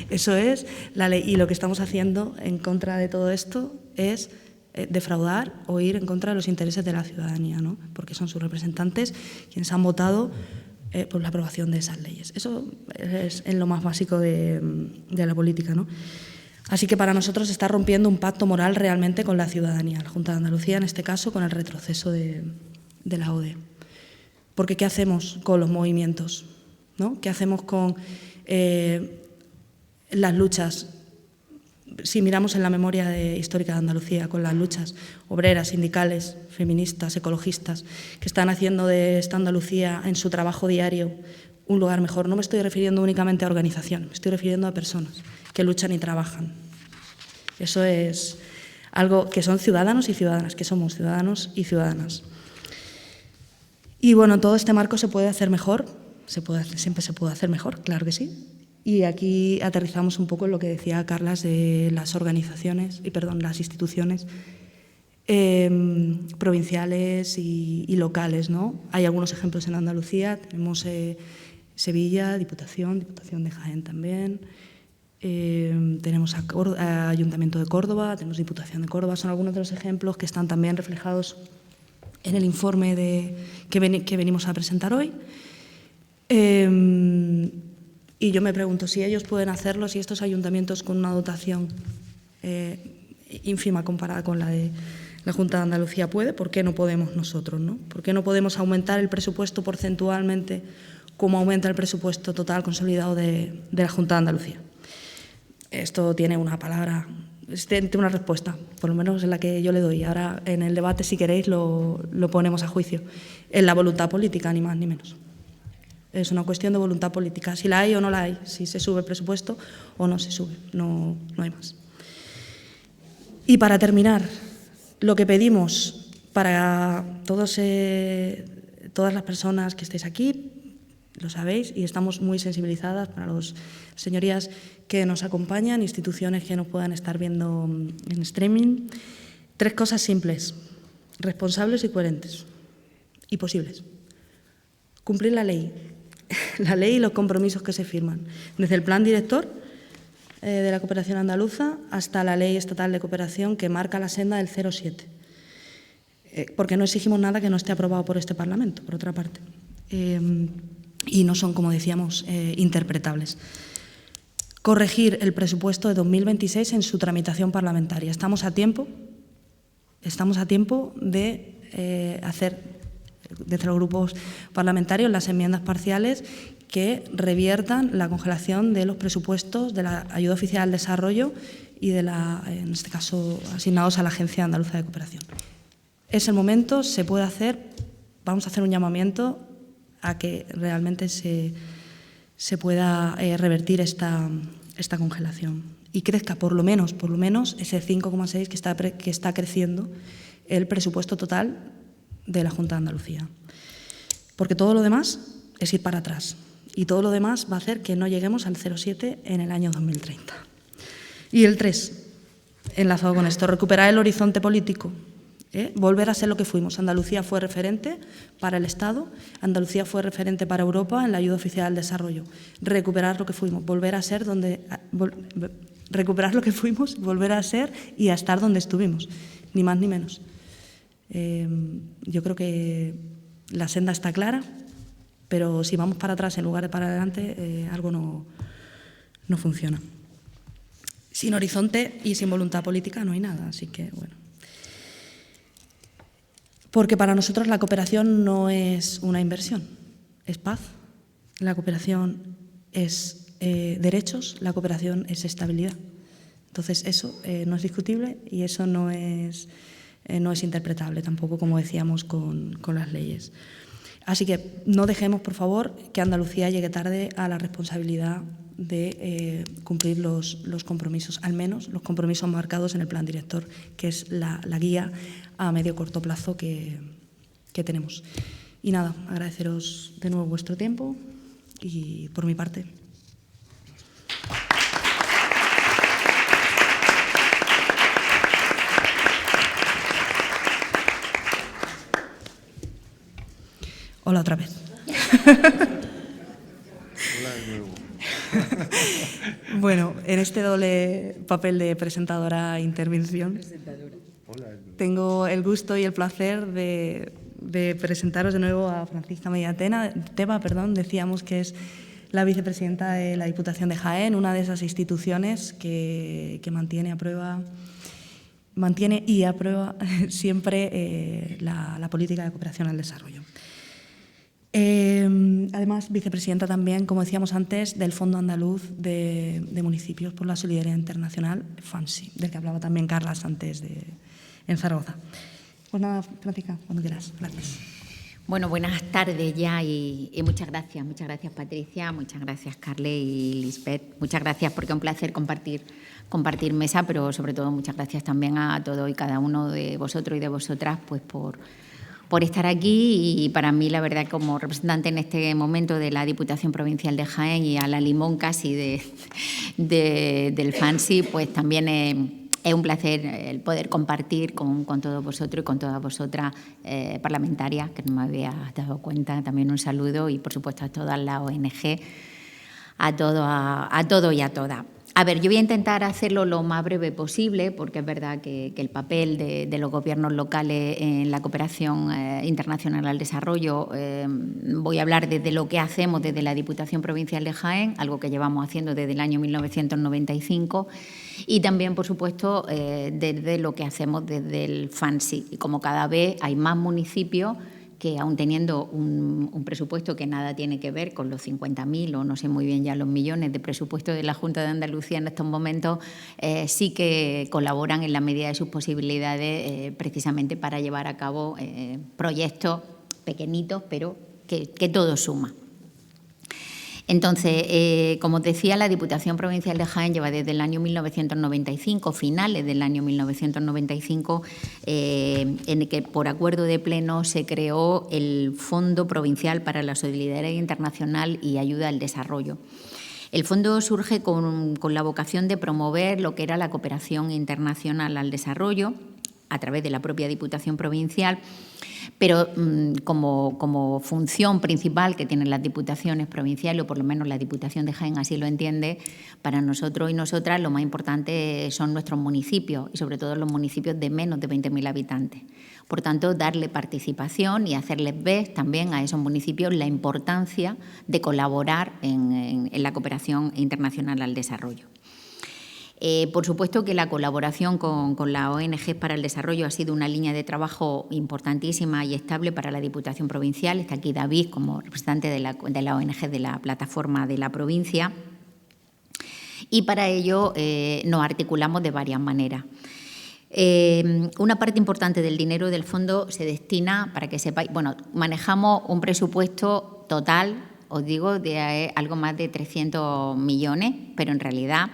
Eso es la ley, y lo que estamos haciendo en contra de todo esto es defraudar o ir en contra de los intereses de la ciudadanía, ¿no? Porque son sus representantes quienes han votado por la aprobación de esas leyes. Eso es en lo más básico de la política, ¿no? Así que para nosotros está rompiendo un pacto moral realmente con la ciudadanía, la Junta de Andalucía, en este caso, con el retroceso de la ODE. Porque ¿qué hacemos con los movimientos? ¿No? ¿Qué hacemos con las luchas? Si miramos en la memoria histórica de Andalucía, con las luchas obreras, sindicales, feministas, ecologistas, que están haciendo de esta Andalucía en su trabajo diario un lugar mejor. No me estoy refiriendo únicamente a organizaciones, me estoy refiriendo a personas que luchan y trabajan. Eso es algo que son ciudadanos y ciudadanas, que somos ciudadanos y ciudadanas. Y bueno, todo este marco se puede hacer mejor, siempre se puede hacer mejor, claro que sí. Y aquí aterrizamos un poco en lo que decía Carlas de las las instituciones provinciales y locales, ¿no? Hay algunos ejemplos en Andalucía, tenemos Sevilla, Diputación de Jaén también, tenemos a Ayuntamiento de Córdoba, tenemos Diputación de Córdoba, son algunos de los ejemplos que están también reflejados en el informe que venimos a presentar hoy. Y yo me pregunto si ellos pueden hacerlo, si estos ayuntamientos con una dotación ínfima comparada con la de la Junta de Andalucía puede, ¿por qué no podemos nosotros, ¿no? ¿Por qué no podemos aumentar el presupuesto porcentualmente como aumenta el presupuesto total consolidado de la Junta de Andalucía? Esto tiene una palabra, tiene una respuesta, por lo menos es la que yo le doy. Ahora en el debate, si queréis, lo ponemos a juicio. Es la voluntad política, ni más ni menos. Es una cuestión de voluntad política, si la hay o no la hay, si se sube el presupuesto o no se sube, no hay más. Y para terminar, lo que pedimos para todas las personas que estéis aquí, lo sabéis, y estamos muy sensibilizadas para las señorías que nos acompañan, instituciones que nos puedan estar viendo en streaming. 3 cosas simples, responsables y coherentes, y posibles. Cumplir la ley y los compromisos que se firman, desde el plan director de la cooperación andaluza hasta la ley estatal de cooperación que marca la senda del 0,7. Porque no exigimos nada que no esté aprobado por este Parlamento, por otra parte. Y no son, como decíamos, interpretables. Corregir el presupuesto de 2026 en su tramitación parlamentaria. Estamos a tiempo de hacer desde los grupos parlamentarios las enmiendas parciales que reviertan la congelación de los presupuestos de la ayuda oficial al desarrollo y en este caso, asignados a la Agencia Andaluza de Cooperación. Es el momento, se puede hacer, vamos a hacer un llamamiento a que realmente se pueda revertir esta congelación y crezca por lo menos ese 5,6 que está creciendo el presupuesto total de la Junta de Andalucía. Porque todo lo demás es ir para atrás y todo lo demás va a hacer que no lleguemos al 0,7 en el año 2030. Y el 3, enlazado con esto, recuperar el horizonte político. Volver a ser lo que fuimos. Andalucía fue referente para el Estado, Andalucía fue referente para Europa en la ayuda oficial al desarrollo. Recuperar lo que fuimos, volver a ser recuperar lo que fuimos, volver a ser y a estar donde estuvimos, ni más ni menos. Yo creo que la senda está clara, pero si vamos para atrás en lugar de para adelante, algo no funciona. Sin horizonte y sin voluntad política no hay nada, así que bueno. Porque para nosotros la cooperación no es una inversión, es paz. La cooperación es derechos, la cooperación es estabilidad. Entonces eso no es discutible y eso no es interpretable tampoco, como decíamos, con las leyes. Así que no dejemos, por favor, que Andalucía llegue tarde a la responsabilidad de cumplir los compromisos, al menos los compromisos marcados en el plan director, que es la guía a medio corto plazo que tenemos. Y nada, agradeceros de nuevo vuestro tiempo y por mi parte. Hola otra vez. Hola de nuevo. Bueno, en este doble papel de presentadora e intervención, tengo el gusto y el placer de presentaros de nuevo a Francisca Mediatena. Decíamos que es la vicepresidenta de la Diputación de Jaén, una de esas instituciones que mantiene y aprueba siempre la política de cooperación al desarrollo. Además, vicepresidenta también, como decíamos antes, del Fondo Andaluz de Municipios por la Solidaridad Internacional, FANSI, del que hablaba también Carlas antes en Zaragoza. Pues nada, Francisca, cuando quieras. Gracias. Bueno, buenas tardes ya y muchas gracias. Muchas gracias, Patricia, muchas gracias, Carle y Lisbeth. Muchas gracias porque es un placer compartir mesa, pero sobre todo muchas gracias también a todos y cada uno de vosotros y de vosotras pues por estar aquí y para mí, la verdad, como representante en este momento de la Diputación Provincial de Jaén y a la limón casi del FANSI, pues también es un placer el poder compartir con todos vosotros y con todas vosotras parlamentarias, que no me había dado cuenta. También un saludo y, por supuesto, a todas las ONG, a todos y a todas. A ver, yo voy a intentar hacerlo lo más breve posible, porque es verdad que el papel de los gobiernos locales en la cooperación internacional al desarrollo, voy a hablar desde lo que hacemos desde la Diputación Provincial de Jaén, algo que llevamos haciendo desde el año 1995, y también, por supuesto, desde lo que hacemos desde el FANSI. Y como cada vez hay más municipios que, aun teniendo un presupuesto que nada tiene que ver con los 50.000 o no sé muy bien ya los millones de presupuesto de la Junta de Andalucía en estos momentos, sí que colaboran en la medida de sus posibilidades precisamente para llevar a cabo proyectos pequeñitos, pero que todo suma. Entonces, como os decía, la Diputación Provincial de Jaén lleva desde el año 1995, finales del año 1995, en el que por acuerdo de pleno se creó el Fondo Provincial para la Solidaridad Internacional y Ayuda al Desarrollo. El fondo surge con la vocación de promover lo que era la cooperación internacional al desarrollo a través de la propia Diputación Provincial, pero como función principal que tienen las diputaciones provinciales, o por lo menos la Diputación de Jaén así lo entiende, para nosotros y nosotras lo más importante son nuestros municipios y sobre todo los municipios de menos de 20.000 habitantes. Por tanto, darle participación y hacerles ver también a esos municipios la importancia de colaborar en la cooperación internacional al desarrollo. Por supuesto que la colaboración con la ONG para el desarrollo ha sido una línea de trabajo importantísima y estable para la Diputación Provincial. Está aquí David como representante de la ONG de la plataforma de la provincia. Y para ello nos articulamos de varias maneras. Una parte importante del dinero del fondo se destina, para que sepáis, bueno, manejamos un presupuesto total, os digo, de algo más de 300 millones, pero en realidad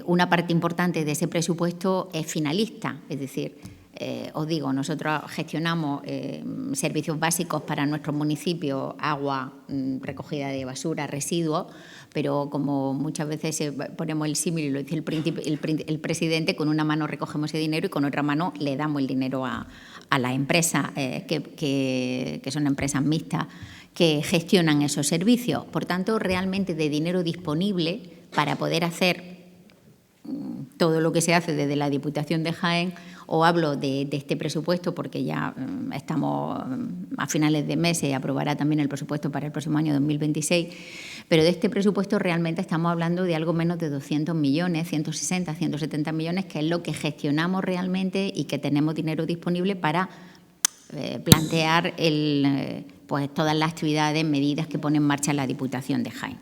una parte importante de ese presupuesto es finalista, es decir, os digo, nosotros gestionamos servicios básicos para nuestros municipios, agua, recogida de basura, residuos, pero como muchas veces ponemos el símil, lo dice el presidente, con una mano recogemos ese dinero y con otra mano le damos el dinero a las empresas que son empresas mixtas que gestionan esos servicios. Por tanto, realmente de dinero disponible para poder hacer todo lo que se hace desde la Diputación de Jaén, o hablo de este presupuesto porque ya estamos a finales de mes, se aprobará también el presupuesto para el próximo año 2026, pero de este presupuesto realmente estamos hablando de algo menos de 200 millones, 160, 170 millones, que es lo que gestionamos realmente y que tenemos dinero disponible para plantear pues todas las actividades, medidas que pone en marcha la Diputación de Jaén.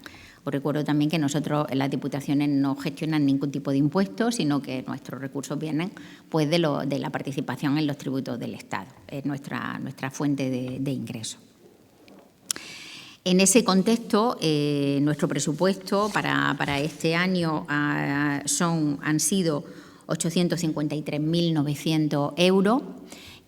Os recuerdo también que nosotros en las diputaciones no gestionan ningún tipo de impuestos, sino que nuestros recursos vienen pues, de la participación en los tributos del Estado. Es nuestra fuente de ingresos. En ese contexto, nuestro presupuesto para este año han sido 853.900 euros,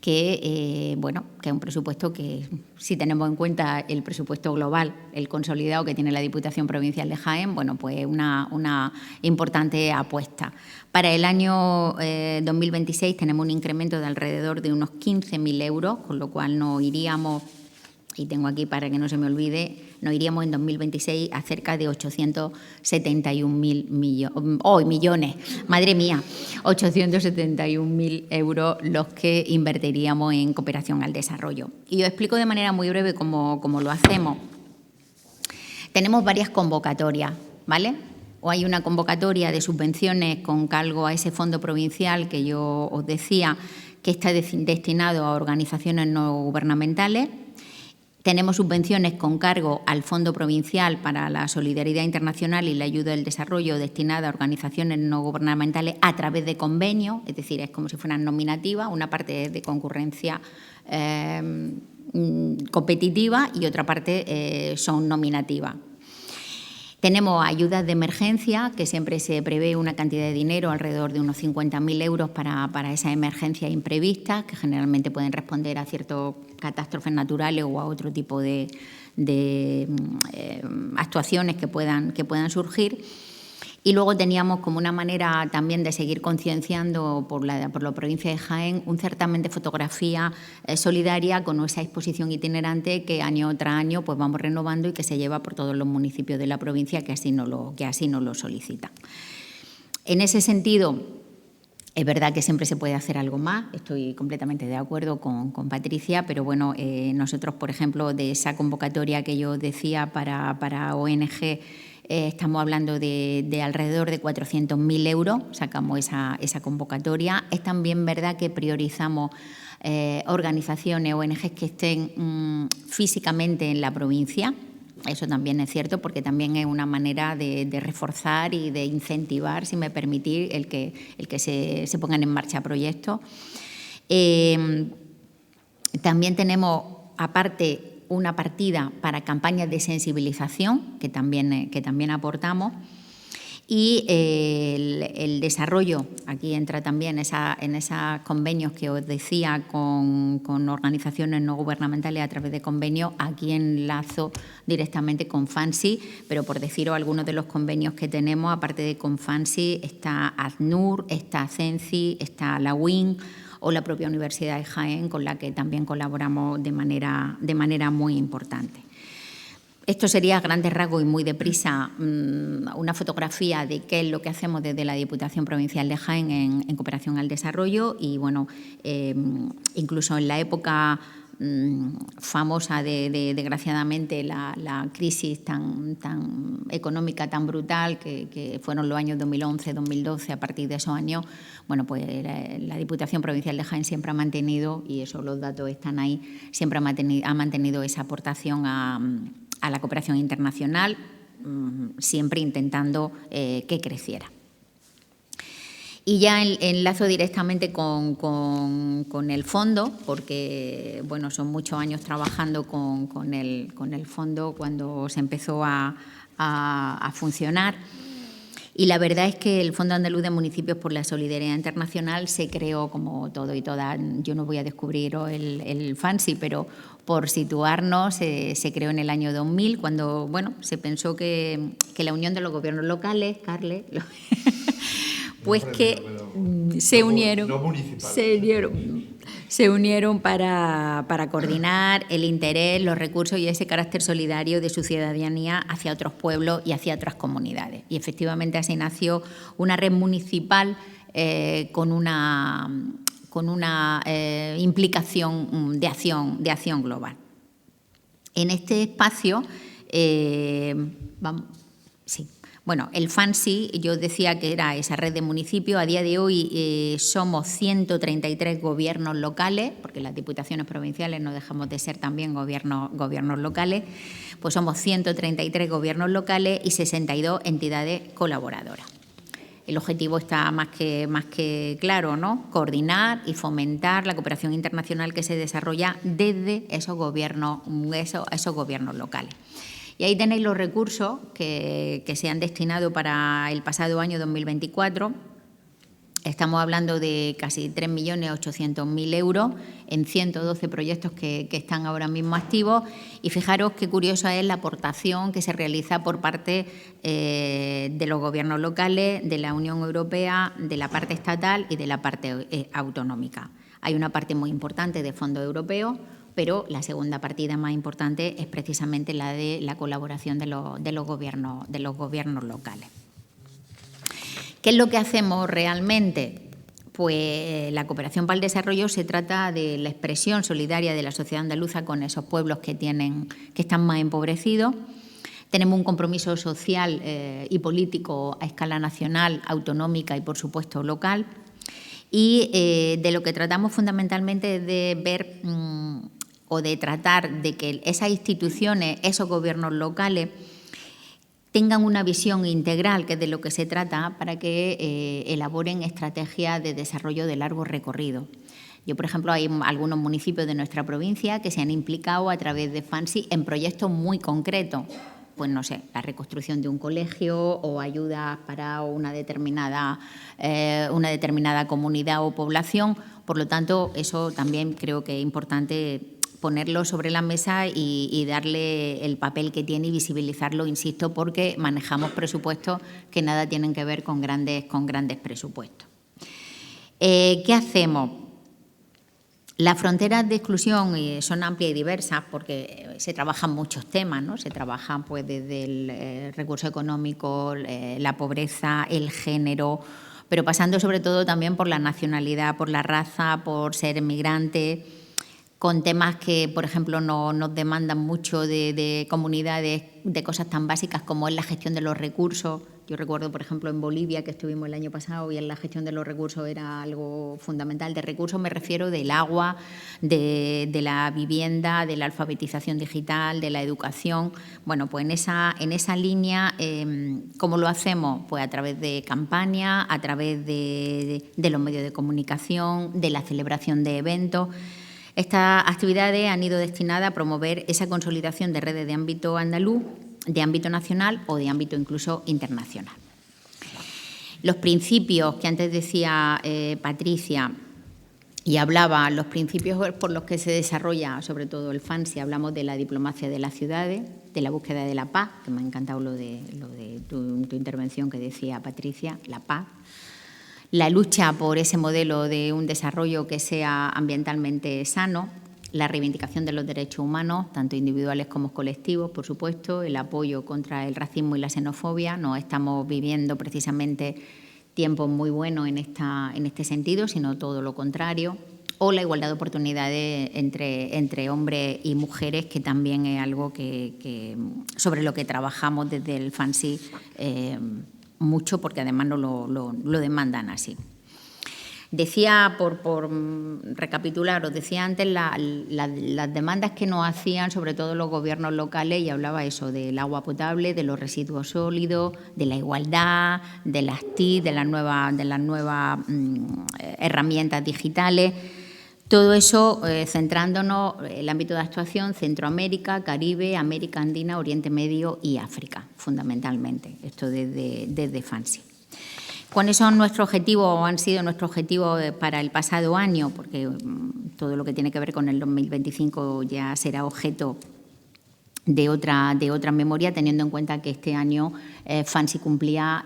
que es un presupuesto que, si tenemos en cuenta el presupuesto global, el consolidado que tiene la Diputación Provincial de Jaén, pues una importante apuesta. Para el año 2026 tenemos un incremento de alrededor de unos 15.000 euros, con lo cual nos iríamos, y tengo aquí para que no se me olvide, nos iríamos en 2026 a cerca de 871.000 millones. Madre mía, 871.000 euros los que invertiríamos en cooperación al desarrollo. Y os explico de manera muy breve cómo lo hacemos. Tenemos varias convocatorias, ¿vale? O hay una convocatoria de subvenciones con cargo a ese fondo provincial que yo os decía que está destinado a organizaciones no gubernamentales. Tenemos subvenciones con cargo al Fondo Provincial para la Solidaridad Internacional y la Ayuda al Desarrollo destinada a organizaciones no gubernamentales a través de convenios, es decir, es como si fueran nominativas, una parte es de concurrencia competitiva y otra parte son nominativas. Tenemos ayudas de emergencia, que siempre se prevé una cantidad de dinero, alrededor de unos 50.000 euros para esas emergencias imprevistas, que generalmente pueden responder a ciertas catástrofes naturales o a otro tipo de actuaciones que puedan surgir. Y luego teníamos como una manera también de seguir concienciando por la provincia de Jaén un certamen de fotografía solidaria con esa exposición itinerante que año tras año pues vamos renovando y que se lleva por todos los municipios de la provincia que así nos lo solicitan. En ese sentido, es verdad que siempre se puede hacer algo más, estoy completamente de acuerdo con Patricia, pero bueno, nosotros, por ejemplo, de esa convocatoria que yo decía para ONG, estamos hablando de alrededor de 400.000 euros, sacamos esa convocatoria. Es también verdad que priorizamos organizaciones, ONGs que estén físicamente en la provincia. Eso también es cierto porque también es una manera de reforzar y de incentivar, si me permitís, el que se pongan en marcha proyectos. También tenemos, aparte, una partida para campañas de sensibilización que también aportamos y el desarrollo, aquí entra también en esos convenios que os decía con organizaciones no gubernamentales a través de convenios, aquí enlazo directamente con FANSI, pero por deciros algunos de los convenios que tenemos, aparte de con FANSI está ACNUR, está CENCI, está la UIN, o la propia Universidad de Jaén, con la que también colaboramos de manera muy importante. Esto sería a grandes rasgos y muy deprisa una fotografía de qué es lo que hacemos desde la Diputación Provincial de Jaén en cooperación al desarrollo y, bueno, incluso en la época famosa desgraciadamente, la crisis tan económica, tan brutal, que fueron los años 2011, 2012, a partir de esos años, bueno, pues la Diputación Provincial de Jaén siempre ha mantenido, y eso los datos están ahí, siempre ha mantenido esa aportación a la cooperación internacional, siempre intentando que creciera. Y ya enlazo directamente con el fondo, porque bueno, son muchos años trabajando con el fondo cuando se empezó a funcionar. Y la verdad es que el Fondo Andaluz de Municipios por la Solidaridad Internacional se creó, como todo y todas, yo no voy a descubrir el FANSI, pero por situarnos, se creó en el año 2000, cuando bueno, se pensó que la unión de los gobiernos locales, Carle, pues que se unieron para coordinar el interés, los recursos y ese carácter solidario de su ciudadanía hacia otros pueblos y hacia otras comunidades. Y efectivamente así nació una red municipal con una implicación de acción global. En este espacio, bueno, el FANSI, yo decía que era esa red de municipios. A día de hoy somos 133 gobiernos locales, porque las diputaciones provinciales no dejamos de ser también gobiernos locales, pues somos 133 gobiernos locales y 62 entidades colaboradoras. El objetivo está más que claro, ¿no? Coordinar y fomentar la cooperación internacional que se desarrolla desde esos gobiernos locales. Y ahí tenéis los recursos que se han destinado para el pasado año 2024. Estamos hablando de casi 3.800.000 euros en 112 proyectos que están ahora mismo activos. Y fijaros qué curiosa es la aportación que se realiza por parte de los gobiernos locales, de la Unión Europea, de la parte estatal y de la parte autonómica. Hay una parte muy importante de fondos europeos, pero la segunda partida más importante es precisamente la de la colaboración de los gobiernos locales. ¿Qué es lo que hacemos realmente? Pues la cooperación para el desarrollo se trata de la expresión solidaria de la sociedad andaluza con esos pueblos que están más empobrecidos. Tenemos un compromiso social y político a escala nacional, autonómica y, por supuesto, local. Y de lo que tratamos fundamentalmente es de ver o de tratar de que esas instituciones, esos gobiernos locales, tengan una visión integral, que es de lo que se trata, para que elaboren estrategias de desarrollo de largo recorrido. Yo, por ejemplo, hay algunos municipios de nuestra provincia que se han implicado a través de FANSI en proyectos muy concretos. Pues no sé, la reconstrucción de un colegio o ayudas para una determinada comunidad o población. Por lo tanto, eso también creo que es importante ponerlo sobre la mesa y darle el papel que tiene y visibilizarlo, insisto, porque manejamos presupuestos que nada tienen que ver con grandes presupuestos. ¿Qué hacemos? Las fronteras de exclusión son amplias y diversas porque se trabajan muchos temas, ¿no? Se trabajan pues, desde el recurso económico, la pobreza, el género, pero pasando sobre todo también por la nacionalidad, por la raza, por ser migrante, con temas que, por ejemplo, nos demandan mucho de comunidades, de cosas tan básicas como es la gestión de los recursos. Yo recuerdo, por ejemplo, en Bolivia, que estuvimos el año pasado, y en la gestión de los recursos era algo fundamental. De recursos me refiero del agua, de la vivienda, de la alfabetización digital, de la educación. Bueno, pues en esa línea, ¿cómo lo hacemos? Pues a través de campañas, a través de los medios de comunicación, de la celebración de eventos. Estas actividades han ido destinadas a promover esa consolidación de redes de ámbito andaluz, de ámbito nacional o de ámbito incluso internacional. Los principios que antes decía Patricia y hablaba, los principios por los que se desarrolla sobre todo el FANSI, hablamos de la diplomacia de las ciudades, de la búsqueda de la paz, que me ha encantado lo de tu intervención que decía Patricia, la paz. La lucha por ese modelo de un desarrollo que sea ambientalmente sano, la reivindicación de los derechos humanos, tanto individuales como colectivos, por supuesto, el apoyo contra el racismo y la xenofobia. No estamos viviendo precisamente tiempos muy buenos en este sentido, sino todo lo contrario. O la igualdad de oportunidades entre hombres y mujeres, que también es algo sobre lo que trabajamos desde el FANSI mucho, porque además nos lo demandan así. Decía, por recapitular, os decía antes las demandas que nos hacían sobre todo los gobiernos locales, y hablaba eso del agua potable, de los residuos sólidos, de la igualdad, de las TIC, de las nuevas herramientas digitales. Todo eso centrándonos en el ámbito de actuación Centroamérica, Caribe, América Andina, Oriente Medio y África, fundamentalmente, esto desde FANSI. ¿Cuáles son nuestros objetivos o han sido nuestros objetivos para el pasado año? Porque todo lo que tiene que ver con el 2025 ya será objeto de otra memoria, teniendo en cuenta que este año FANSI cumplía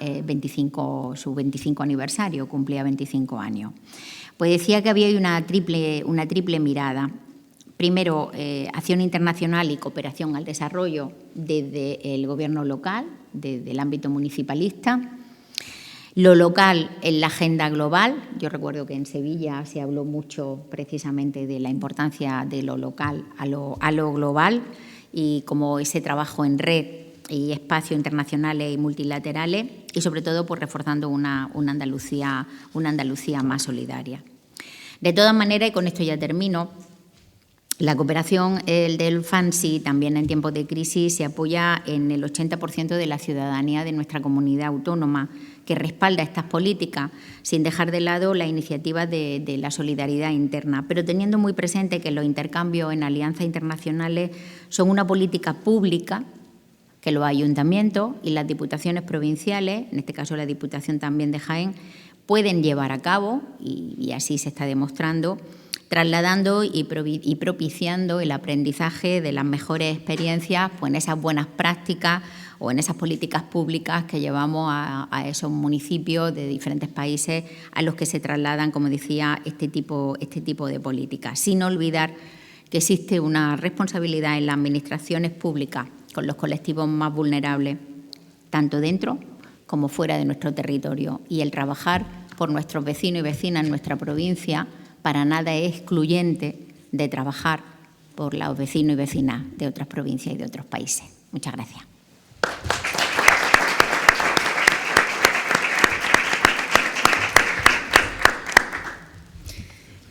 su 25 aniversario, cumplía 25 años. Pues decía que había una triple mirada. Primero, acción internacional y cooperación al desarrollo desde el gobierno local, desde el ámbito municipalista. Lo local en la agenda global. Yo recuerdo que en Sevilla se habló mucho precisamente de la importancia de lo local a lo global, y como ese trabajo en red y espacios internacionales y multilaterales, y sobre todo pues, reforzando una Andalucía más solidaria. De todas maneras, y con esto ya termino, la cooperación del FANSI también en tiempos de crisis se apoya en el 80% de la ciudadanía de nuestra comunidad autónoma, que respalda estas políticas sin dejar de lado la iniciativa de la solidaridad interna, pero teniendo muy presente que los intercambios en alianzas internacionales son una política pública que los ayuntamientos y las diputaciones provinciales, en este caso la Diputación también de Jaén, pueden llevar a cabo, y así se está demostrando, trasladando y propiciando el aprendizaje de las mejores experiencias pues, en esas buenas prácticas o en esas políticas públicas que llevamos a esos municipios de diferentes países a los que se trasladan, como decía, este tipo de políticas. Sin olvidar que existe una responsabilidad en las administraciones públicas con los colectivos más vulnerables, tanto dentro como fuera de nuestro territorio. Y el trabajar por nuestros vecinos y vecinas en nuestra provincia para nada es excluyente de trabajar por los vecinos y vecinas de otras provincias y de otros países. Muchas gracias.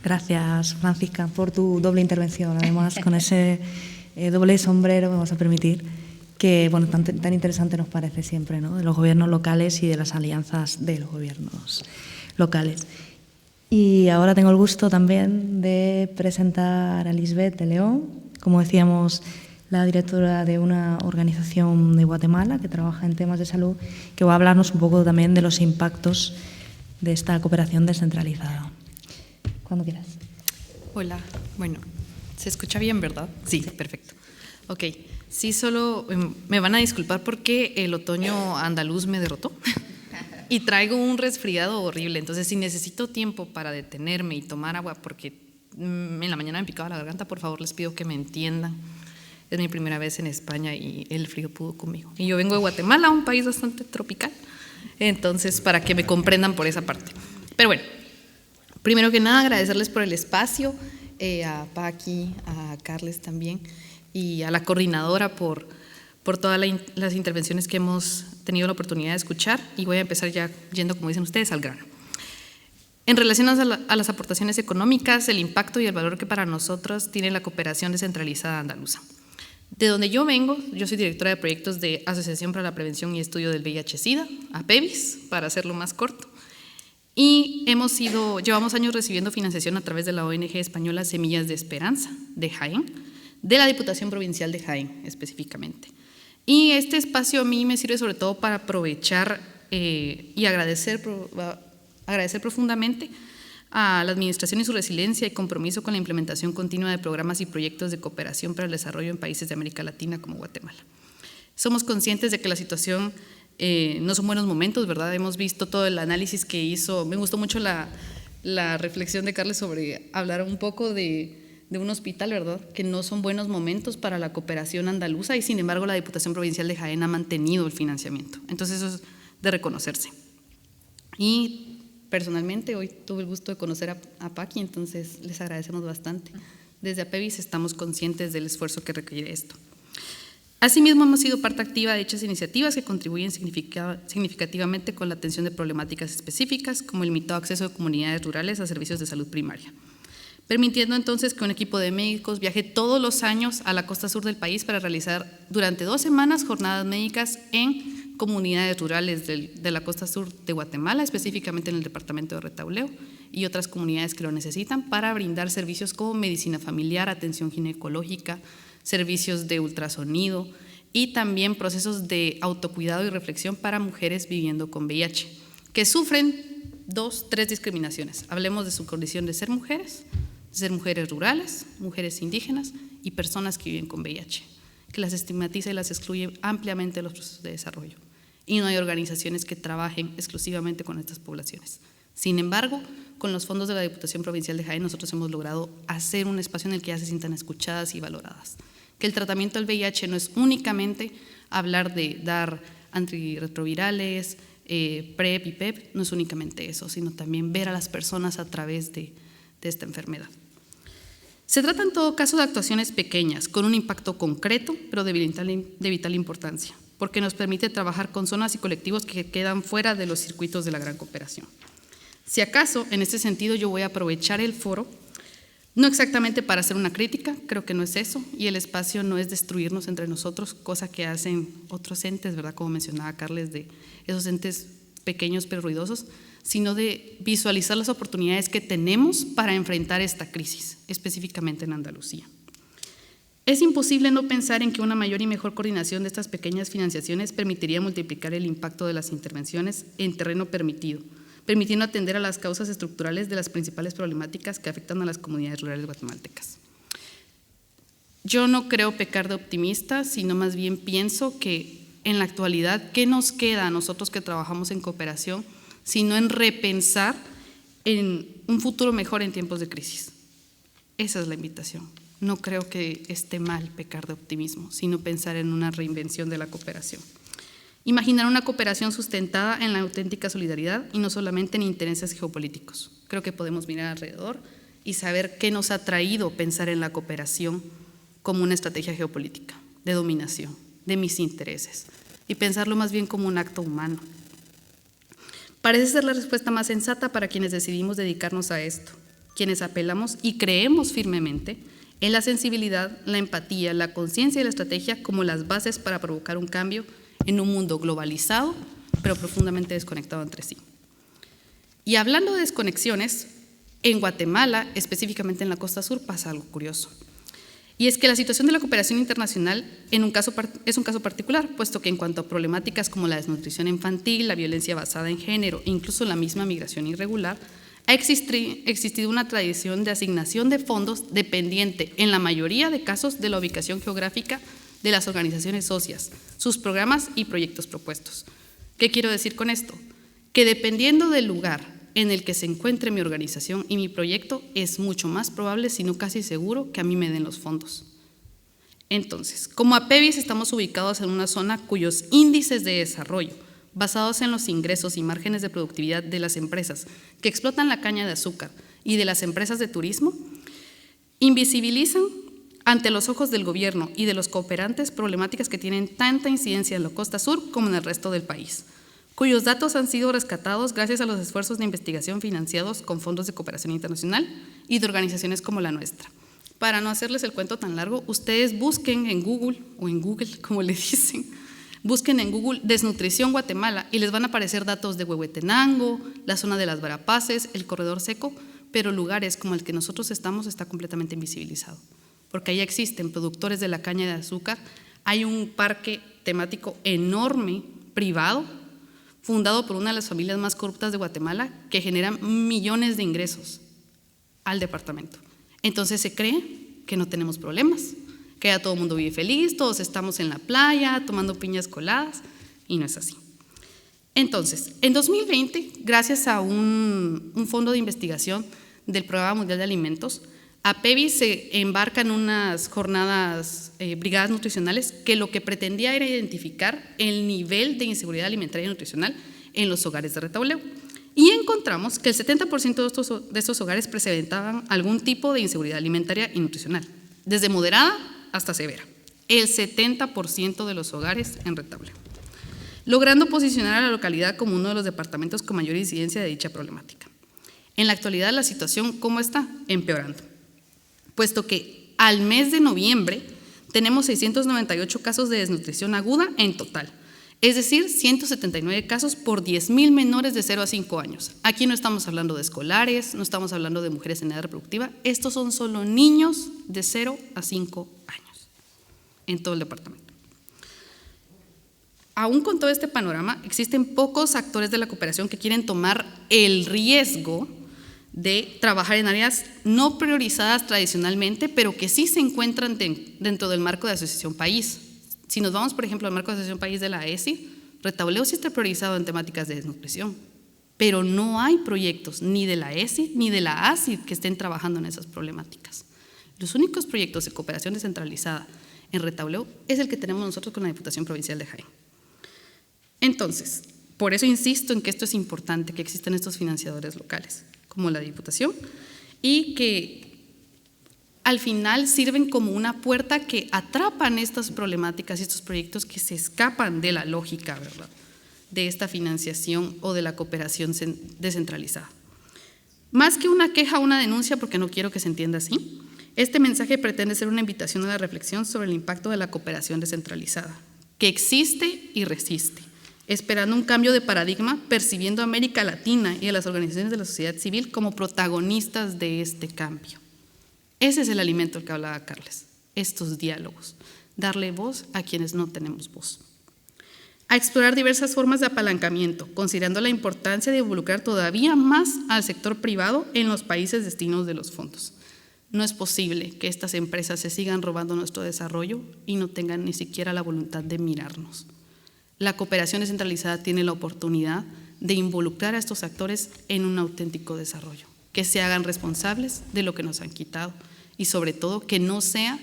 Gracias, Francisca, por tu doble intervención. Además, con ese doble sombrero, me vas a permitir, que bueno, tan interesante nos parece siempre, ¿no? De los gobiernos locales y de las alianzas de los gobiernos locales. Y ahora tengo el gusto también de presentar a Lisbeth de León, como decíamos, la directora de una organización de Guatemala que trabaja en temas de salud, que va a hablarnos un poco también de los impactos de esta cooperación descentralizada. Cuando quieras. Hola, bueno, ¿Se escucha bien, verdad? Sí, perfecto. Ok, sí, solo me van a disculpar porque el otoño andaluz me derrotó y traigo un resfriado horrible, entonces si necesito tiempo para detenerme y tomar agua porque en la mañana me picaba la garganta, por favor les pido que me entiendan. Es mi primera vez en España y el frío pudo conmigo. Y yo vengo de Guatemala, un país bastante tropical, entonces para que me comprendan por esa parte. Pero bueno, primero que nada agradecerles por el espacio, a Paqui, a Carles también y a la coordinadora por todas las intervenciones que hemos tenido la oportunidad de escuchar, y voy a empezar ya yendo, como dicen ustedes, al grano. En relación a las aportaciones económicas, el impacto y el valor que para nosotros tiene la cooperación descentralizada andaluza. De donde yo vengo, yo soy directora de proyectos de Asociación para la Prevención y Estudio del VIH-Sida, APEVIS, para hacerlo más corto, y llevamos años recibiendo financiación a través de la ONG española Semillas de Esperanza de Jaén, de la Diputación Provincial de Jaén específicamente. Y este espacio a mí me sirve sobre todo para aprovechar y agradecer profundamente a la Administración y su resiliencia y compromiso con la implementación continua de programas y proyectos de cooperación para el desarrollo en países de América Latina como Guatemala. Somos conscientes de que la situación no son buenos momentos, ¿verdad? Hemos visto todo el análisis que hizo. Me gustó mucho la reflexión de Carles sobre hablar un poco de un hospital, ¿verdad? Que no son buenos momentos para la cooperación andaluza, y sin embargo la Diputación Provincial de Jaén ha mantenido el financiamiento. Entonces eso es de reconocerse. Y personalmente hoy tuve el gusto de conocer a Paqui, entonces les agradecemos bastante. Desde APEVIS estamos conscientes del esfuerzo que requiere esto. Asimismo, hemos sido parte activa de dichas iniciativas que contribuyen significativamente con la atención de problemáticas específicas, como el limitado acceso de comunidades rurales a servicios de salud primaria, permitiendo entonces que un equipo de médicos viaje todos los años a la costa sur del país para realizar durante 2 semanas jornadas médicas en comunidades rurales de la costa sur de Guatemala, específicamente en el departamento de Retauleu y otras comunidades que lo necesitan, para brindar servicios como medicina familiar, atención ginecológica, servicios de ultrasonido y también procesos de autocuidado y reflexión para mujeres viviendo con VIH, que sufren 3 discriminaciones. Hablemos de su condición de ser mujeres rurales, mujeres indígenas y personas que viven con VIH, que las estigmatiza y las excluye ampliamente de los procesos de desarrollo. Y no hay organizaciones que trabajen exclusivamente con estas poblaciones. Sin embargo, con los fondos de la Diputación Provincial de Jaén, nosotros hemos logrado hacer un espacio en el que ya se sientan escuchadas y valoradas. Que el tratamiento del VIH no es únicamente hablar de dar antirretrovirales, PrEP y PEP, no es únicamente eso, sino también ver a las personas a través de esta enfermedad. Se trata en todo caso de actuaciones pequeñas, con un impacto concreto, pero de vital importancia, porque nos permite trabajar con zonas y colectivos que quedan fuera de los circuitos de la gran cooperación. Si acaso, en este sentido, yo voy a aprovechar el foro, no exactamente para hacer una crítica, creo que no es eso, y el espacio no es destruirnos entre nosotros, cosa que hacen otros entes, ¿verdad? Como mencionaba Carles, de esos entes pequeños pero ruidosos, sino de visualizar las oportunidades que tenemos para enfrentar esta crisis, específicamente en Andalucía. Es imposible no pensar en que una mayor y mejor coordinación de estas pequeñas financiaciones permitiría multiplicar el impacto de las intervenciones en terreno permitiendo atender a las causas estructurales de las principales problemáticas que afectan a las comunidades rurales guatemaltecas. Yo no creo pecar de optimista, sino más bien pienso que en la actualidad, ¿qué nos queda a nosotros que trabajamos en cooperación, sino en repensar en un futuro mejor en tiempos de crisis? Esa es la invitación. No creo que esté mal pecar de optimismo, sino pensar en una reinvención de la cooperación. Imaginar una cooperación sustentada en la auténtica solidaridad y no solamente en intereses geopolíticos. Creo que podemos mirar alrededor y saber qué nos ha traído pensar en la cooperación como una estrategia geopolítica, de dominación, de mis intereses, y pensarlo más bien como un acto humano. Parece ser la respuesta más sensata para quienes decidimos dedicarnos a esto, quienes apelamos y creemos firmemente en la sensibilidad, la empatía, la conciencia y la estrategia como las bases para provocar un cambio en un mundo globalizado, pero profundamente desconectado entre sí. Y hablando de desconexiones, en Guatemala, específicamente en la costa sur, pasa algo curioso. Y es que la situación de la cooperación internacional es un caso particular, puesto que en cuanto a problemáticas como la desnutrición infantil, la violencia basada en género e incluso la misma migración irregular, ha existido una tradición de asignación de fondos dependiente, en la mayoría de casos, de la ubicación geográfica de las organizaciones socias, sus programas y proyectos propuestos. ¿Qué quiero decir con esto? Que dependiendo del lugar en el que se encuentre mi organización y mi proyecto, es mucho más probable, si no casi seguro, que a mí me den los fondos. Entonces, como APEVIS estamos ubicados en una zona cuyos índices de desarrollo, basados en los ingresos y márgenes de productividad de las empresas que explotan la caña de azúcar y de las empresas de turismo, invisibilizan ante los ojos del gobierno y de los cooperantes problemáticas que tienen tanta incidencia en la costa sur como en el resto del país, cuyos datos han sido rescatados gracias a los esfuerzos de investigación financiados con fondos de cooperación internacional y de organizaciones como la nuestra. Para no hacerles el cuento tan largo, ustedes busquen en Google, o en Google, como le dicen, busquen en Google desnutrición Guatemala y les van a aparecer datos de Huehuetenango, la zona de las Verapaces, el corredor seco, pero lugares como el que nosotros estamos está completamente invisibilizado, porque ahí existen productores de la caña de azúcar, hay un parque temático enorme, privado, fundado por una de las familias más corruptas de Guatemala, que generan millones de ingresos al departamento. Entonces se cree que no tenemos problemas, que ya todo el mundo vive feliz, todos estamos en la playa tomando piñas coladas, y no es así. Entonces, en 2020, gracias a un fondo de investigación del Programa Mundial de Alimentos, APEVIS se embarca en unas jornadas, brigadas nutricionales, que lo que pretendía era identificar el nivel de inseguridad alimentaria y nutricional en los hogares de Retauleu. Y encontramos que el 70% de estos hogares presentaban algún tipo de inseguridad alimentaria y nutricional, desde moderada hasta severa, el 70% de los hogares en Retauleu, logrando posicionar a la localidad como uno de los departamentos con mayor incidencia de dicha problemática. En la actualidad, la situación, ¿cómo está? Empeorando, puesto que al mes de noviembre tenemos 698 casos de desnutrición aguda en total, es decir, 179 casos por 10,000 menores de 0 a 5 años. Aquí no estamos hablando de escolares, no estamos hablando de mujeres en edad reproductiva, estos son solo niños de 0 a 5 años en todo el departamento. Aún con todo este panorama, existen pocos actores de la cooperación que quieren tomar el riesgo de trabajar en áreas no priorizadas tradicionalmente, pero que sí se encuentran dentro del marco de Asociación País. Si nos vamos, por ejemplo, al marco de Asociación País de la AESI, Retauleu sí está priorizado en temáticas de desnutrición, pero no hay proyectos ni de la AESI ni de la ACID que estén trabajando en esas problemáticas. Los únicos proyectos de cooperación descentralizada en Retauleu es el que tenemos nosotros con la Diputación Provincial de Jaén. Entonces, por eso insisto en que esto es importante, que existan estos financiadores locales, como la Diputación, y que al final sirven como una puerta que atrapan estas problemáticas y estos proyectos que se escapan de la lógica, ¿verdad?, de esta financiación o de la cooperación descentralizada. Más que una queja o una denuncia, porque no quiero que se entienda así, este mensaje pretende ser una invitación a la reflexión sobre el impacto de la cooperación descentralizada, que existe y resiste, esperando un cambio de paradigma, percibiendo a América Latina y a las organizaciones de la sociedad civil como protagonistas de este cambio. Ese es el alimento del que hablaba Carles, estos diálogos, darle voz a quienes no tenemos voz. A explorar diversas formas de apalancamiento, considerando la importancia de involucrar todavía más al sector privado en los países destinos de los fondos. No es posible que estas empresas se sigan robando nuestro desarrollo y no tengan ni siquiera la voluntad de mirarnos. La cooperación descentralizada tiene la oportunidad de involucrar a estos actores en un auténtico desarrollo, que se hagan responsables de lo que nos han quitado y sobre todo que no sea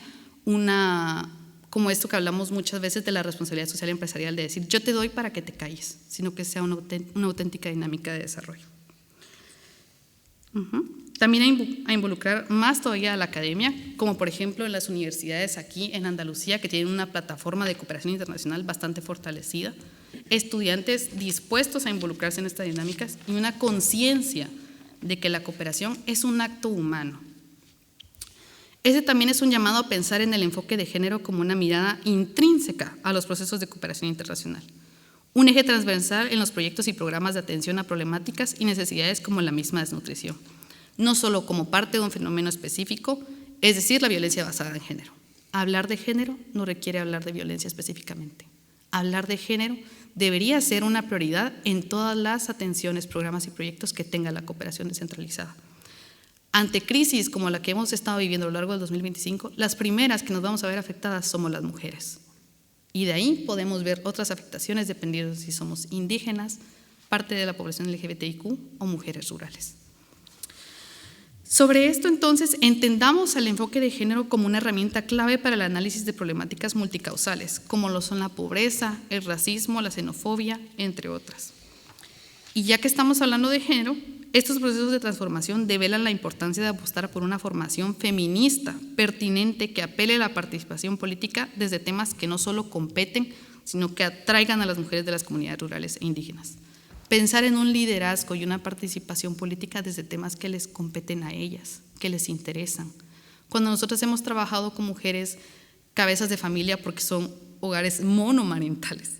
como esto que hablamos muchas veces de la responsabilidad social empresarial, de decir yo te doy para que te calles, sino que sea una auténtica dinámica de desarrollo. También a involucrar más todavía a la academia, como por ejemplo en las universidades aquí en Andalucía, que tienen una plataforma de cooperación internacional bastante fortalecida, estudiantes dispuestos a involucrarse en estas dinámicas y una conciencia de que la cooperación es un acto humano. Ese también es un llamado a pensar en el enfoque de género como una mirada intrínseca a los procesos de cooperación internacional, un eje transversal en los proyectos y programas de atención a problemáticas y necesidades como la misma desnutrición, no solo como parte de un fenómeno específico, es decir, la violencia basada en género. Hablar de género no requiere hablar de violencia específicamente. Hablar de género debería ser una prioridad en todas las atenciones, programas y proyectos que tenga la cooperación descentralizada. Ante crisis como la que hemos estado viviendo a lo largo del 2025, las primeras que nos vamos a ver afectadas somos las mujeres. Y de ahí podemos ver otras afectaciones dependiendo si somos indígenas, parte de la población LGBTIQ o mujeres rurales. Sobre esto, entonces, entendamos al enfoque de género como una herramienta clave para el análisis de problemáticas multicausales, como lo son la pobreza, el racismo, la xenofobia, entre otras. Y ya que estamos hablando de género, estos procesos de transformación develan la importancia de apostar por una formación feminista pertinente que apele a la participación política desde temas que no solo competen, sino que atraigan a las mujeres de las comunidades rurales e indígenas. Pensar en un liderazgo y una participación política desde temas que les competen a ellas, que les interesan. Cuando nosotros hemos trabajado con mujeres cabezas de familia porque son hogares monomarentales,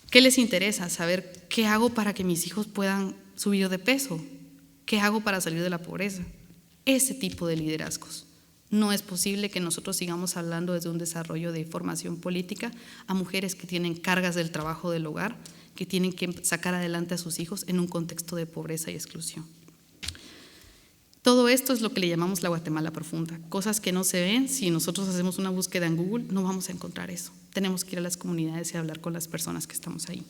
¿qué les interesa? Saber qué hago para que mis hijos puedan subir de peso, qué hago para salir de la pobreza. Ese tipo de liderazgos. No es posible que nosotros sigamos hablando desde un desarrollo de formación política a mujeres que tienen cargas del trabajo del hogar, que tienen que sacar adelante a sus hijos en un contexto de pobreza y exclusión. Todo esto es lo que le llamamos la Guatemala profunda, cosas que no se ven. Si nosotros hacemos una búsqueda en Google, no vamos a encontrar eso. Tenemos que ir a las comunidades y hablar con las personas que estamos ahí.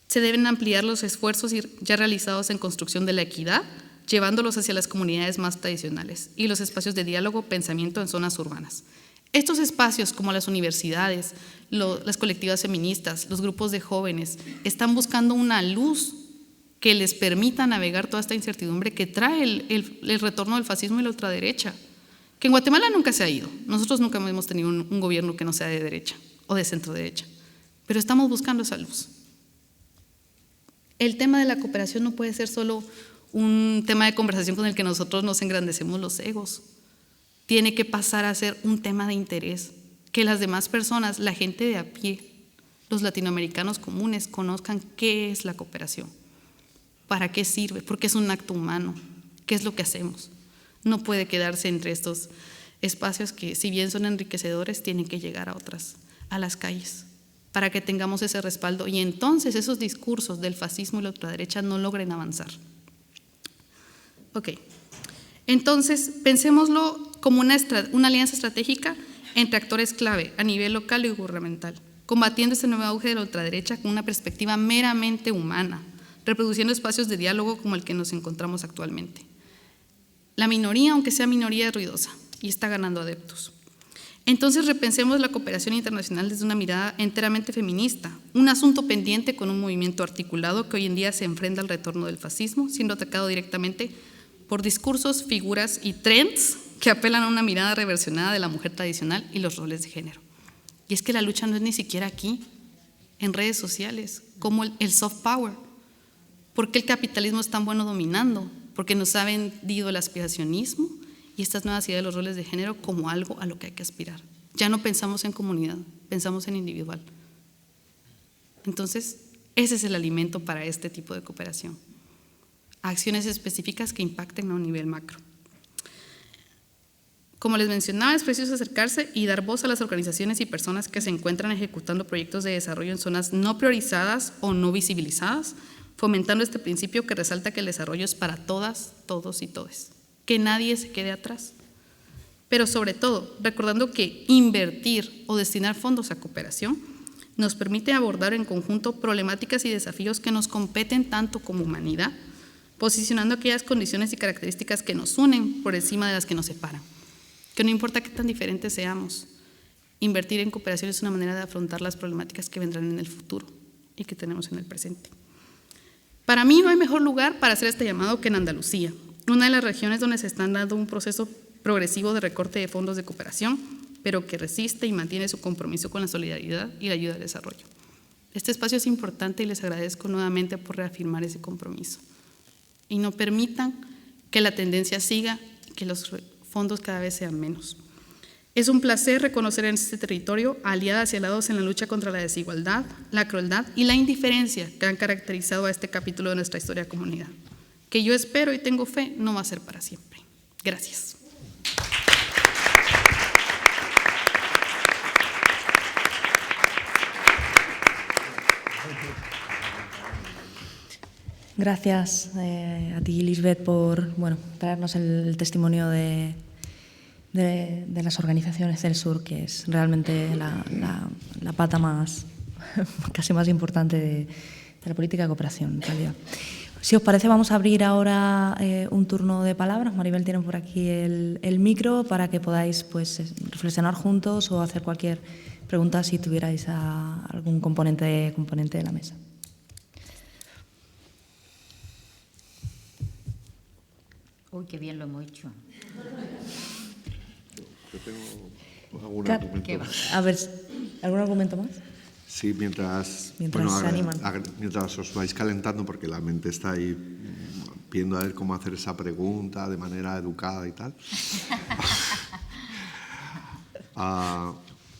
Se deben ampliar los esfuerzos ya realizados en construcción de la equidad, llevándolos hacia las comunidades más tradicionales y los espacios de diálogo, pensamiento en zonas urbanas. Estos espacios, como las universidades, las colectivas feministas, los grupos de jóvenes, están buscando una luz que les permita navegar toda esta incertidumbre que trae el retorno del fascismo y la ultraderecha, que en Guatemala nunca se ha ido. Nosotros nunca hemos tenido un gobierno que no sea de derecha o de centro derecha, pero estamos buscando esa luz. El tema de la cooperación no puede ser solo un tema de conversación con el que nosotros nos engrandecemos los egos. Tiene que pasar a ser un tema de interés, que las demás personas, la gente de a pie, los latinoamericanos comunes, conozcan qué es la cooperación, para qué sirve, porque es un acto humano, qué es lo que hacemos. No puede quedarse entre estos espacios que, si bien son enriquecedores, tienen que llegar a las calles, para que tengamos ese respaldo y entonces esos discursos del fascismo y la ultraderecha no logren avanzar. Ok, entonces pensémoslo como una alianza estratégica entre actores clave a nivel local y gubernamental, combatiendo este nuevo auge de la ultraderecha con una perspectiva meramente humana, reproduciendo espacios de diálogo como el que nos encontramos actualmente. La minoría, aunque sea minoría, es ruidosa y está ganando adeptos. Entonces repensemos la cooperación internacional desde una mirada enteramente feminista, un asunto pendiente con un movimiento articulado que hoy en día se enfrenta al retorno del fascismo, siendo atacado directamente por discursos, figuras y trends que apelan a una mirada reversionada de la mujer tradicional y los roles de género. Y es que la lucha no es ni siquiera aquí, en redes sociales, como el soft power. ¿Por qué el capitalismo es tan bueno dominando? Porque nos ha vendido el aspiracionismo y estas nuevas ideas de los roles de género como algo a lo que hay que aspirar. Ya no pensamos en comunidad, pensamos en individual. Entonces, ese es el alimento para este tipo de cooperación. Acciones específicas que impacten a un nivel macro. Como les mencionaba, es preciso acercarse y dar voz a las organizaciones y personas que se encuentran ejecutando proyectos de desarrollo en zonas no priorizadas o no visibilizadas, fomentando este principio que resalta que el desarrollo es para todas, todos y todes, que nadie se quede atrás. Pero sobre todo, recordando que invertir o destinar fondos a cooperación nos permite abordar en conjunto problemáticas y desafíos que nos competen tanto como humanidad, posicionando aquellas condiciones y características que nos unen por encima de las que nos separan. Que no importa qué tan diferentes seamos, invertir en cooperación es una manera de afrontar las problemáticas que vendrán en el futuro y que tenemos en el presente. Para mí no hay mejor lugar para hacer este llamado que en Andalucía, una de las regiones donde se está dando un proceso progresivo de recorte de fondos de cooperación, pero que resiste y mantiene su compromiso con la solidaridad y la ayuda al desarrollo. Este espacio es importante y les agradezco nuevamente por reafirmar ese compromiso. Y no permitan que la tendencia siga y que los fondos cada vez sean menos. Es un placer reconocer en este territorio aliadas y aliados en la lucha contra la desigualdad, la crueldad y la indiferencia que han caracterizado a este capítulo de nuestra historia comunidad, que yo espero y tengo fe no va a ser para siempre. Gracias. Gracias a ti, Lisbeth, por traernos el testimonio de las organizaciones del sur, que es realmente la pata casi más importante de la política de cooperación en realidad. Si os parece, vamos a abrir ahora un turno de palabras. Maribel tiene por aquí el micro para que podáis reflexionar juntos o hacer cualquier pregunta si tuvierais a algún componente de la mesa. Uy, qué bien lo hemos hecho. Yo tengo algún argumento. A ver, ¿algún argumento más? Sí, mientras se animan. Mientras os vais calentando, porque la mente está ahí viendo a ver cómo hacer esa pregunta de manera educada y tal.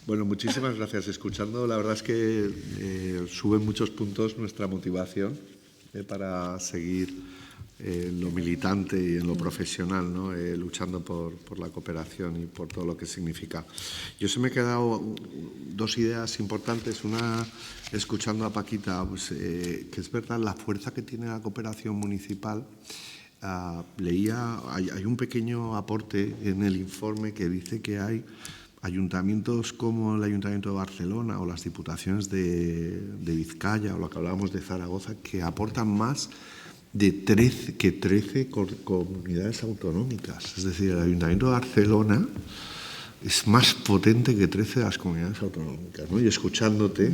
Bueno, muchísimas gracias. Escuchando, la verdad es que sube en muchos puntos nuestra motivación para seguir en lo militante y en lo profesional, ¿no? Luchando por la cooperación y por todo lo que significa. Yo se me he quedado dos ideas importantes. Una, escuchando a Paquita, que es verdad la fuerza que tiene la cooperación municipal. Leía, hay un pequeño aporte en el informe que dice que hay ayuntamientos como el Ayuntamiento de Barcelona o las diputaciones de Vizcaya o lo que hablábamos de Zaragoza, que aportan más de 13 comunidades autonómicas. Es decir, el Ayuntamiento de Barcelona es más potente que 13 de las comunidades autonómicas, ¿no? Y escuchándote,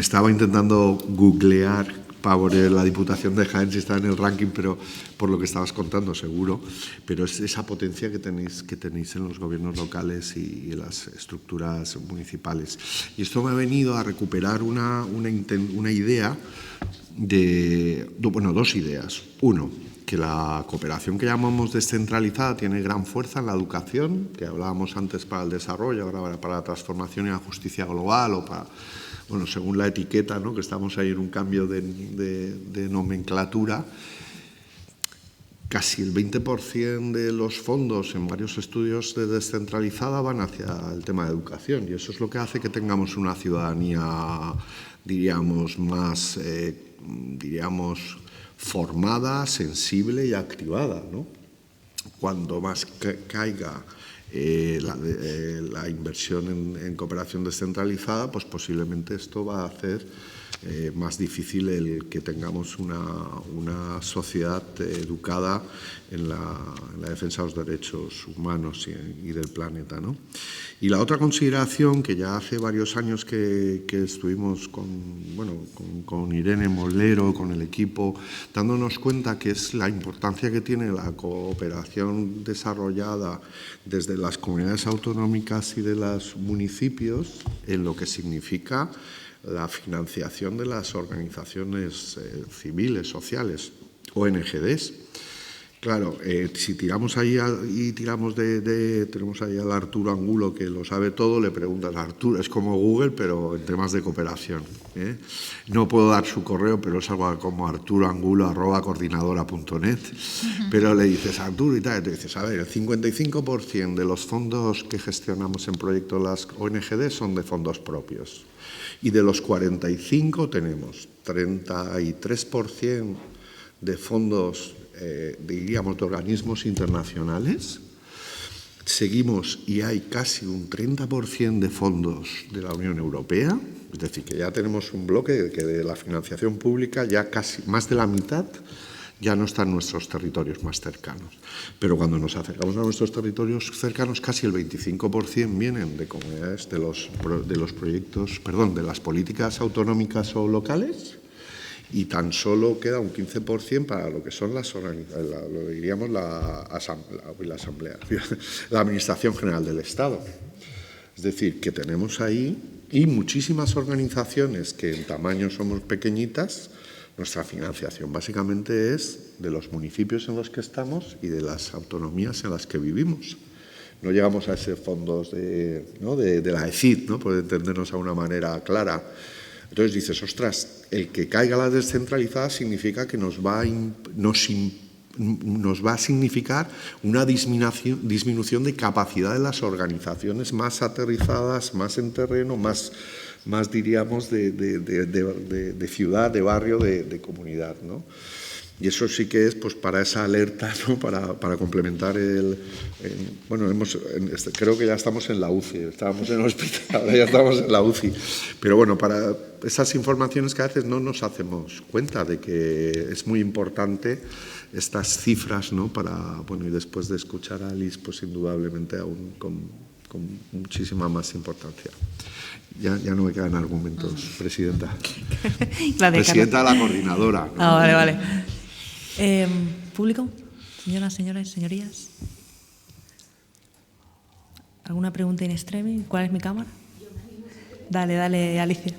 estaba intentando googlear para ver la Diputación de Jaén si está en el ranking, pero por lo que estabas contando seguro, pero es esa potencia que tenéis en los gobiernos locales y en las estructuras municipales. Y esto me ha venido a recuperar una idea dos ideas. Uno, que la cooperación que llamamos descentralizada tiene gran fuerza en la educación, que hablábamos antes para el desarrollo, ahora para la transformación y la justicia global o para, según la etiqueta, ¿no? Que estamos ahí en un cambio de nomenclatura. Casi el 20% de los fondos en varios estudios de descentralizada van hacia el tema de educación y eso es lo que hace que tengamos una ciudadanía, diríamos, más formada, sensible y activada, ¿no? Cuando más caiga la inversión en cooperación descentralizada, pues posiblemente esto va a hacer más difícil el que tengamos una sociedad educada en la defensa de los derechos humanos y del planeta, ¿no? Y la otra consideración, que ya hace varios años que estuvimos con Irene Molero, con el equipo, dándonos cuenta que es la importancia que tiene la cooperación desarrollada desde las comunidades autonómicas y de los municipios en lo que significa la financiación de las organizaciones civiles, sociales, ONGs. Claro, si tiramos ahí tenemos ahí al Arturo Angulo, que lo sabe todo, le preguntas a Arturo, es como Google, pero en temas de cooperación, ¿eh? No puedo dar su correo, pero es algo como arturoangulo@coordinadora.net, pero le dices a Arturo y tal, y te dices, a ver, el 55% de los fondos que gestionamos en proyectos las ONGD son de fondos propios. Y de los 45 tenemos 33% de fondos, diríamos, de organismos internacionales. Seguimos y hay casi un 30% de fondos de la Unión Europea. Es decir, que ya tenemos un bloque que de la financiación pública ya casi más de la mitad ya no están en nuestros territorios más cercanos. Pero cuando nos acercamos a nuestros territorios cercanos, casi el 25% vienen de comunidades de los proyectos, de las políticas autonómicas o locales, y tan solo queda un 15% para lo que son las diríamos la Asamblea, la Administración General del Estado. Es decir, que tenemos ahí y muchísimas organizaciones que en tamaño somos pequeñitas. Nuestra financiación básicamente es de los municipios en los que estamos y de las autonomías en las que vivimos. No llegamos a esos fondos de la ECID, ¿no? Por entendernos de una manera clara. Entonces dices, ostras, el que caiga la descentralizada significa que nos va a significar una disminución de capacidad de las organizaciones más aterrizadas, más en terreno, más más diríamos de ciudad, de barrio, de comunidad, ¿no? Y eso sí que es pues para esa alerta, ¿no? Para complementar bueno, creo que ya estamos en la UCI, estábamos en el hospital, ahora ya estamos en la UCI. Pero bueno, para esas informaciones que a veces no nos hacemos cuenta de que es muy importante estas cifras, ¿no? Bueno, y después de escuchar a Alice, pues indudablemente aún con muchísima más importancia. Ya no me quedan argumentos, Presidenta. Presidenta de la coordinadora, ¿no? Vale. ¿Público? Señoras, señores, señorías. ¿Alguna pregunta in extremis? ¿Cuál es mi cámara? Dale, Alicia.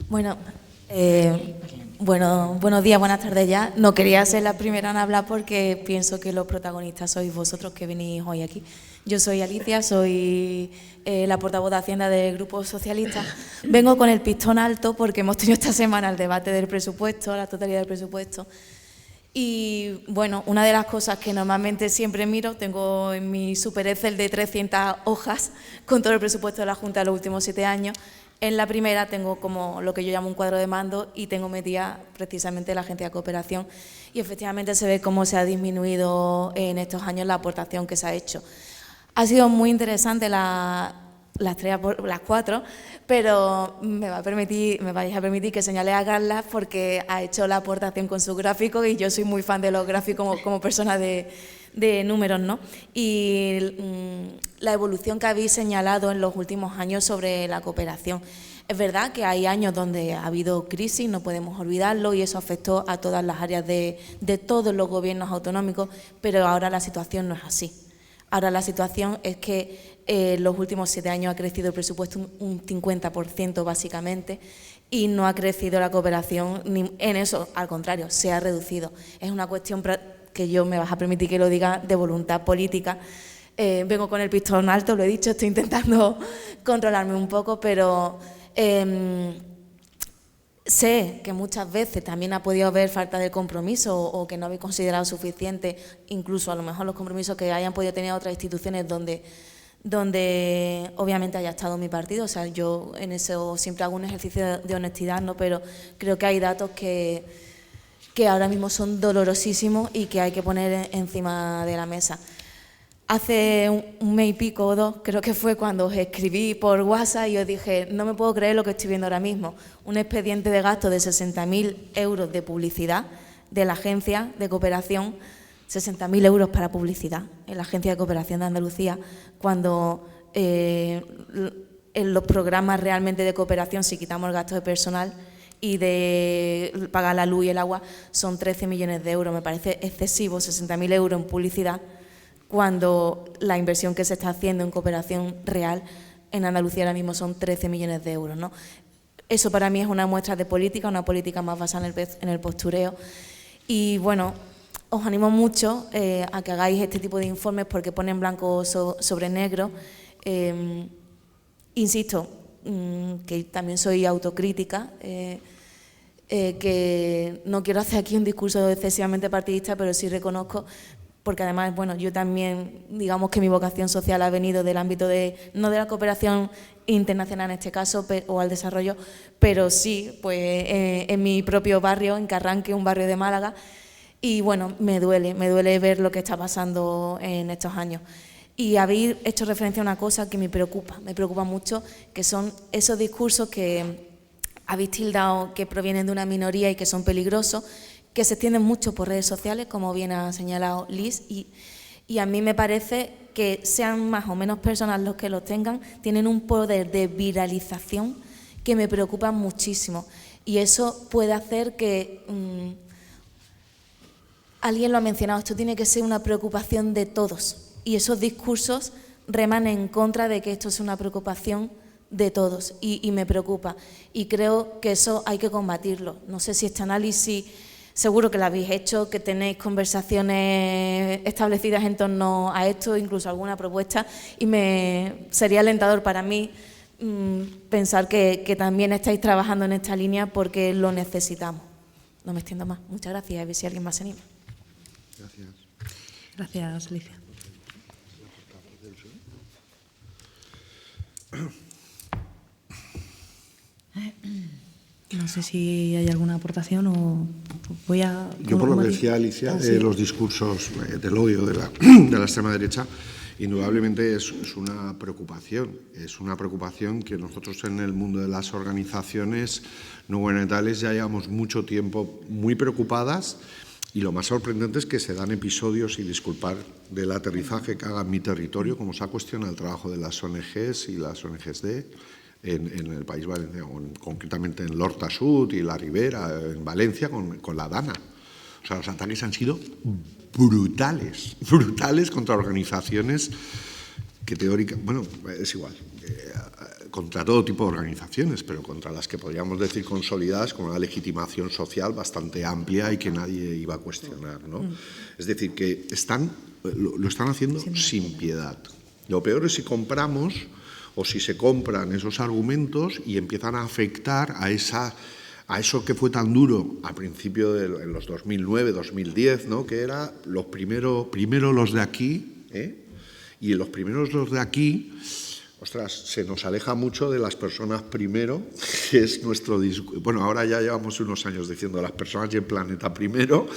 Bueno, buenos días, buenas tardes ya. No quería ser la primera en hablar porque pienso que los protagonistas sois vosotros que venís hoy aquí. Yo soy Alicia, soy la portavoz de Hacienda del Grupo Socialista. Vengo con el pistón alto porque hemos tenido esta semana el debate del presupuesto, la totalidad del presupuesto. Y bueno, una de las cosas que normalmente siempre miro, tengo en mi super Excel de 300 hojas con todo el presupuesto de la Junta de los últimos 7 años. En la primera tengo como lo que yo llamo un cuadro de mando y tengo metida precisamente la Agencia de Cooperación y efectivamente se ve cómo se ha disminuido en estos años la aportación que se ha hecho. Ha sido muy interesante las 4, pero me vais a permitir que señale a Carla porque ha hecho la aportación con su gráfico y yo soy muy fan de los gráficos como persona de números, ¿no? Y la evolución que habéis señalado en los últimos años sobre la cooperación. Es verdad que hay años donde ha habido crisis, no podemos olvidarlo, y eso afectó a todas las áreas de todos los gobiernos autonómicos, pero ahora la situación no es así. Ahora la situación es que en los últimos 7 años ha crecido el presupuesto un 50% básicamente y no ha crecido la cooperación ni en eso, al contrario, se ha reducido. Es una cuestión que yo me vas a permitir que lo diga de voluntad política. Vengo con el pistón alto, lo he dicho, estoy intentando controlarme un poco, pero sé que muchas veces también ha podido haber falta de compromiso o que no habéis considerado suficiente, incluso a lo mejor los compromisos que hayan podido tener otras instituciones donde obviamente haya estado mi partido. O sea, yo en eso siempre hago un ejercicio de honestidad, ¿no? Pero creo que hay datos que ahora mismo son dolorosísimos y que hay que poner encima de la mesa. Hace un mes y pico o 2, creo que fue cuando os escribí por WhatsApp y os dije, no me puedo creer lo que estoy viendo ahora mismo. Un expediente de gasto de 60.000 euros de publicidad de la Agencia de Cooperación, 60.000 euros para publicidad en la Agencia de Cooperación de Andalucía, cuando en los programas realmente de cooperación, si quitamos el gasto de personal y de pagar la luz y el agua, son 13 millones de euros. Me parece excesivo 60.000 euros en publicidad, cuando la inversión que se está haciendo en cooperación real en Andalucía ahora mismo son 13 millones de euros, ¿no? Eso para mí es una muestra de política, una política más basada en el postureo. Y bueno, os animo mucho a que hagáis este tipo de informes porque ponen blanco sobre negro. Insisto, que también soy autocrítica, que no quiero hacer aquí un discurso excesivamente partidista, pero sí reconozco, porque además, bueno, yo también, digamos que mi vocación social ha venido del ámbito no de la cooperación internacional en este caso, o al desarrollo, pero sí, pues en mi propio barrio, en Carranque, un barrio de Málaga, y bueno, me duele ver lo que está pasando en estos años. Y habéis hecho referencia a una cosa que me preocupa mucho, que son esos discursos que habéis tildado que provienen de una minoría y que son peligrosos, que se extienden mucho por redes sociales, como bien ha señalado Liz, y a mí me parece que sean más o menos personas los que los tengan, tienen un poder de viralización que me preocupa muchísimo. Y eso puede hacer que, alguien lo ha mencionado, esto tiene que ser una preocupación de todos. Y esos discursos reman en contra de que esto es una preocupación de todos. Y me preocupa. Y creo que eso hay que combatirlo. No sé si este análisis... Seguro que lo habéis hecho, que tenéis conversaciones establecidas en torno a esto, incluso alguna propuesta, y sería alentador para mí pensar que también estáis trabajando en esta línea porque lo necesitamos. No me extiendo más. Muchas gracias. A ver si alguien más se anima. Gracias. Gracias, Alicia. No sé si hay alguna aportación o voy a... Yo, por lo que decía Alicia, sí. los discursos del odio de la extrema derecha, indudablemente es una preocupación. Es una preocupación que nosotros en el mundo de las organizaciones no gubernamentales ya llevamos mucho tiempo muy preocupadas, y lo más sorprendente es que se dan episodios, y disculpar del aterrizaje que haga en mi territorio, como se ha cuestionado el trabajo de las ONGs y las ONGs en el País Valenciano, concretamente en l'Horta Sud y la Ribera, en Valencia, con la Dana. O sea, los ataques han sido brutales contra organizaciones que teóricamente, bueno, es igual, contra todo tipo de organizaciones, pero contra las que podríamos decir consolidadas con una legitimación social bastante amplia y que nadie iba a cuestionar, ¿no? Es decir, que lo están haciendo sin piedad. Lo peor es si compramos o si se compran esos argumentos y empiezan a afectar a eso que fue tan duro al principio en los 2009, 2010, ¿no? Que era primero los de aquí, y los primeros los de aquí, ostras, se nos aleja mucho de las personas primero, que es nuestro discurso. Bueno, ahora ya llevamos unos años diciendo las personas y el planeta primero,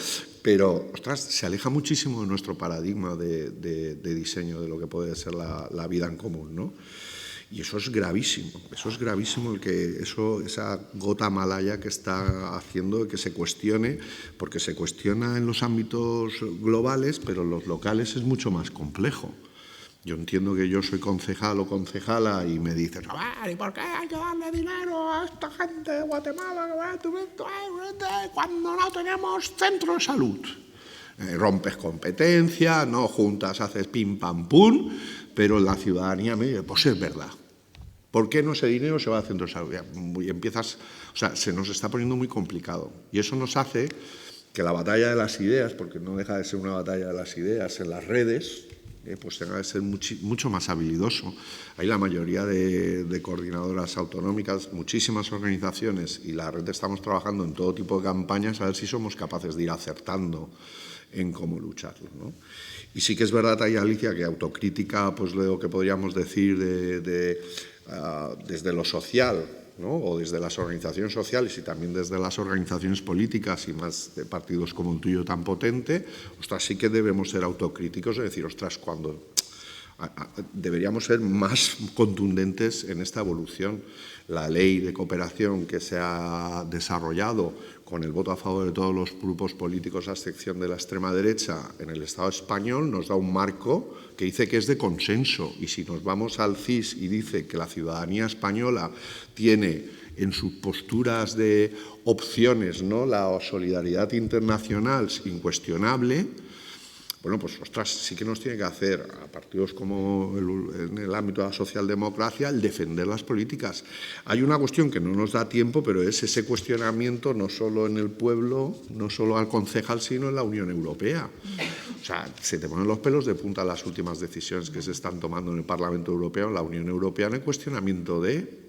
pero, ostras, se aleja muchísimo de nuestro paradigma de diseño de lo que puede ser la vida en común, ¿no? Y eso es gravísimo esa gota malaya que está haciendo que se cuestione, porque se cuestiona en los ámbitos globales, pero en los locales es mucho más complejo. Yo entiendo que yo soy concejal o concejala y me dices, a ver, ¿y por qué hay que darle dinero a esta gente de Guatemala cuando no tenemos centro de salud? Rompes competencia, no juntas, haces pim pam pum, pero la ciudadanía me dice, pues es verdad. ¿Por qué no ese dinero se va al centro de salud? Y empiezas, o sea, se nos está poniendo muy complicado. Y eso nos hace que la batalla de las ideas, porque no deja de ser una batalla de las ideas en las redes, pues tenga que ser mucho más habilidoso. Hay la mayoría de coordinadoras autonómicas, muchísimas organizaciones, y la red estamos trabajando en todo tipo de campañas a ver si somos capaces de ir acertando en cómo lucharlo, ¿no? Y sí que es verdad, ahí, Alicia, que autocrítica, pues lo que podríamos decir desde lo social, ¿no? O desde las organizaciones sociales y también desde las organizaciones políticas y más de partidos como el tuyo tan potente, ostras, sí que debemos ser autocríticos, es decir, ostras, deberíamos ser más contundentes en esta evolución. La ley de cooperación que se ha desarrollado con el voto a favor de todos los grupos políticos, a excepción de la extrema derecha, en el Estado español, nos da un marco que dice que es de consenso. Y si nos vamos al CIS y dice que la ciudadanía española tiene en sus posturas de opciones, ¿no?, la solidaridad internacional incuestionable, bueno, pues, ostras, sí que nos tiene que hacer a partidos como en el ámbito de la socialdemocracia el defender las políticas. Hay una cuestión que no nos da tiempo, pero es ese cuestionamiento no solo en el pueblo, no solo al concejal, sino en la Unión Europea. O sea, se te ponen los pelos de punta las últimas decisiones que se están tomando en el Parlamento Europeo, en la Unión Europea, en el cuestionamiento de,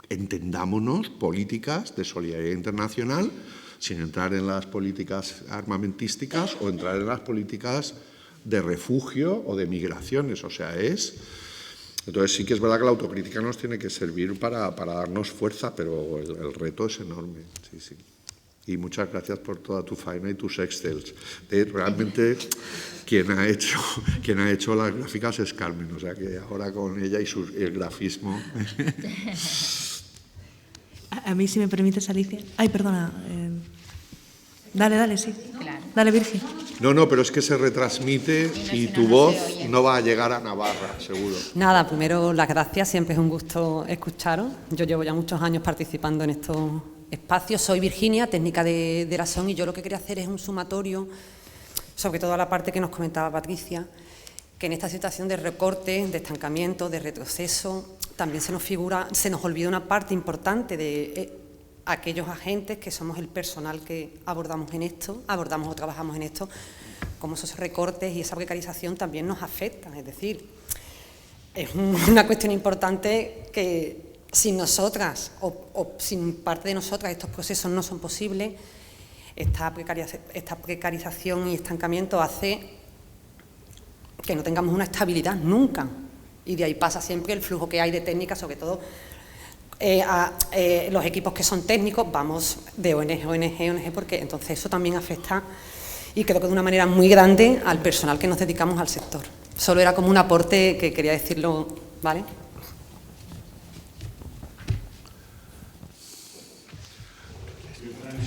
entendámonos, políticas de solidaridad internacional, sin entrar en las políticas armamentísticas o entrar en las políticas de refugio o de migraciones. O sea, entonces sí que es verdad que la autocrítica nos tiene que servir para darnos fuerza, pero el reto es enorme. Sí, sí. Y muchas gracias por toda tu faena y tus excels. Realmente quien ha hecho las gráficas es Carmen, o sea que ahora con ella y el grafismo. A mí, si me permites, Alicia. Ay, perdona. Dale, sí. Claro. Dale, Virgen. No, pero es que se retransmite y tu voz no va a llegar a Navarra, seguro. Nada, primero las gracias, siempre es un gusto escucharos. Yo llevo ya muchos años participando en estos espacios. Soy Virginia, técnica de la SON, y yo lo que quería hacer es un sumatorio sobre toda la parte que nos comentaba Patricia, que en esta situación de recorte, de estancamiento, de retroceso, también se nos olvida una parte importante de aquellos agentes que somos el personal que abordamos o trabajamos en esto, como esos recortes y esa precarización también nos afectan. Es decir, es una cuestión importante que sin nosotras o sin parte de nosotras estos procesos no son posibles. Esta precarización y estancamiento hace que no tengamos una estabilidad nunca, y de ahí pasa siempre el flujo que hay de técnicas, sobre todo los equipos que son técnicos, vamos de ONG, porque entonces eso también afecta, y creo que de una manera muy grande, al personal que nos dedicamos al sector. Solo era como un aporte que quería decirlo, ¿vale?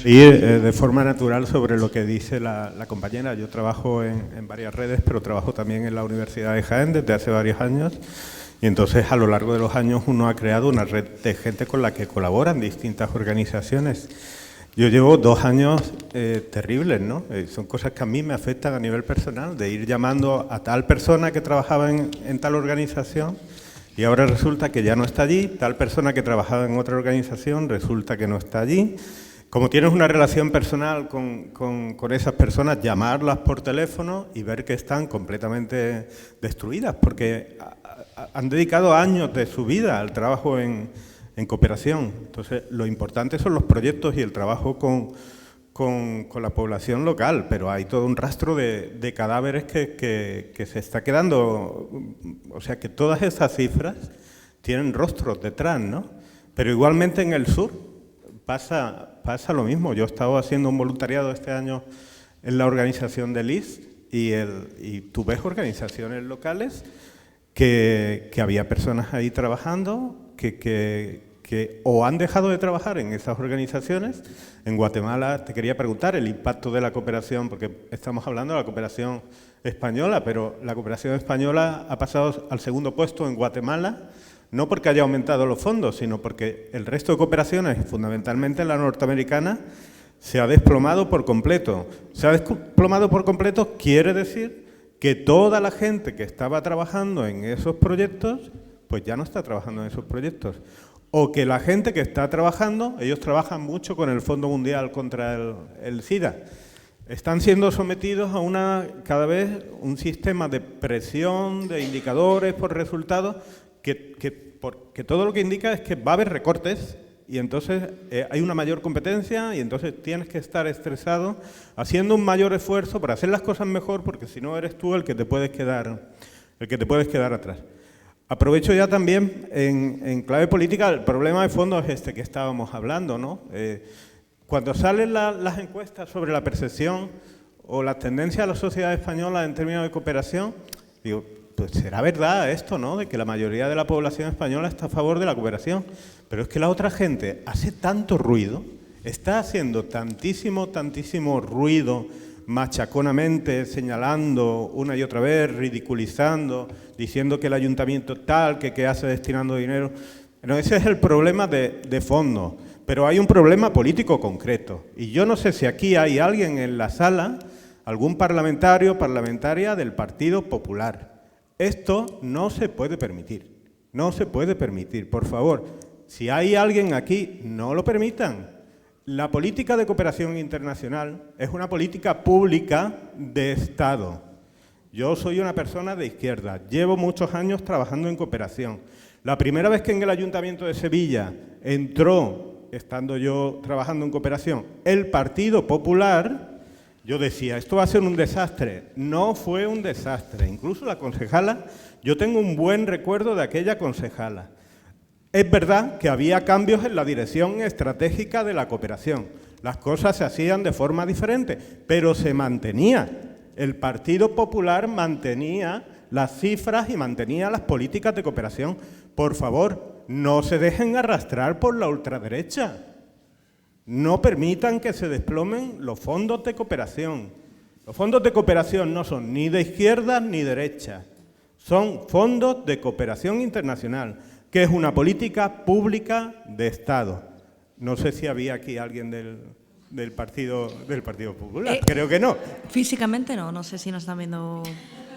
Sí, de forma natural sobre lo que dice la compañera. Yo trabajo en varias redes, pero trabajo también en la Universidad de Jaén desde hace varios años. Y entonces, a lo largo de los años, uno ha creado una red de gente con la que colaboran distintas organizaciones. Yo llevo 2 años terribles, ¿no? Son cosas que a mí me afectan a nivel personal, de ir llamando a tal persona que trabajaba en tal organización y ahora resulta que ya no está allí, tal persona que trabajaba en otra organización resulta que no está allí. Como tienes una relación personal con esas personas, llamarlas por teléfono y ver que están completamente destruidas, porque han dedicado años de su vida al trabajo en cooperación. Entonces, lo importante son los proyectos y el trabajo con la población local, pero hay todo un rastro de cadáveres que se está quedando. O sea, que todas esas cifras tienen rostros detrás, ¿no? Pero igualmente en el sur pasa lo mismo. Yo he estado haciendo un voluntariado este año en la organización de LIS y tú ves organizaciones locales que había personas ahí trabajando que o han dejado de trabajar en esas organizaciones. En Guatemala te quería preguntar el impacto de la cooperación, porque estamos hablando de la cooperación española, pero la cooperación española ha pasado al segundo puesto en Guatemala, no porque haya aumentado los fondos, sino porque el resto de cooperaciones, fundamentalmente la norteamericana, se ha desplomado por completo. Se ha desplomado por completo quiere decir que toda la gente que estaba trabajando en esos proyectos, pues ya no está trabajando en esos proyectos. O que la gente que está trabajando, ellos trabajan mucho con el Fondo Mundial contra el SIDA, están siendo sometidos a cada vez un sistema de presión, de indicadores por resultados, porque todo lo que indica es que va a haber recortes y entonces hay una mayor competencia y entonces tienes que estar estresado haciendo un mayor esfuerzo para hacer las cosas mejor, porque si no eres tú el que te puedes quedar atrás. Aprovecho ya también en clave política, el problema de fondo es este que estábamos hablando, ¿no? Cuando salen las encuestas sobre la percepción o las tendencias de la sociedad española en términos de cooperación, digo, pues será verdad esto, ¿no?, de que la mayoría de la población española está a favor de la cooperación, pero es que la otra gente hace tanto ruido, está haciendo tantísimo ruido, machaconamente, señalando una y otra vez, ridiculizando, diciendo que el ayuntamiento tal, que hace destinando dinero. Bueno, ese es el problema de fondo, pero hay un problema político concreto. Y yo no sé si aquí hay alguien en la sala, algún parlamentario, parlamentaria del Partido Popular. Esto no se puede permitir, por favor. Si hay alguien aquí, no lo permitan. La política de cooperación internacional es una política pública de Estado. Yo soy una persona de izquierda, llevo muchos años trabajando en cooperación. La primera vez que en el Ayuntamiento de Sevilla entró, estando yo trabajando en cooperación, el Partido Popular, yo decía, esto va a ser un desastre. No fue un desastre. Incluso la concejala, yo tengo un buen recuerdo de aquella concejala. Es verdad que había cambios en la dirección estratégica de la cooperación. Las cosas se hacían de forma diferente, pero se mantenía. El Partido Popular mantenía las cifras y mantenía las políticas de cooperación. Por favor, no se dejen arrastrar por la ultraderecha. No permitan que se desplomen los fondos de cooperación. Los fondos de cooperación no son ni de izquierda ni derecha. Son fondos de cooperación internacional, que es una política pública de Estado. No sé si había aquí alguien del Partido Popular, creo que no. Físicamente no sé si nos están viendo.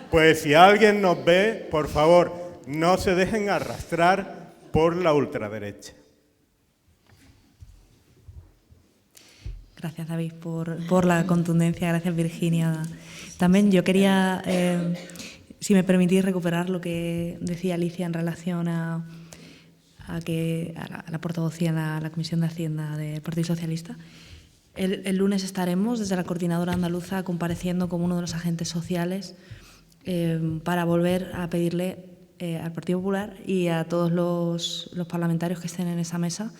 Pues si alguien nos ve, por favor, no se dejen arrastrar por la ultraderecha. Gracias, David, por la contundencia. Gracias, Virginia. También yo quería, si me permitís, recuperar lo que decía Alicia en relación a la portavocía en la Comisión de Hacienda del Partido Socialista. El lunes estaremos desde la Coordinadora Andaluza compareciendo como uno de los agentes sociales para volver a pedirle al Partido Popular y a todos los parlamentarios que estén en esa mesa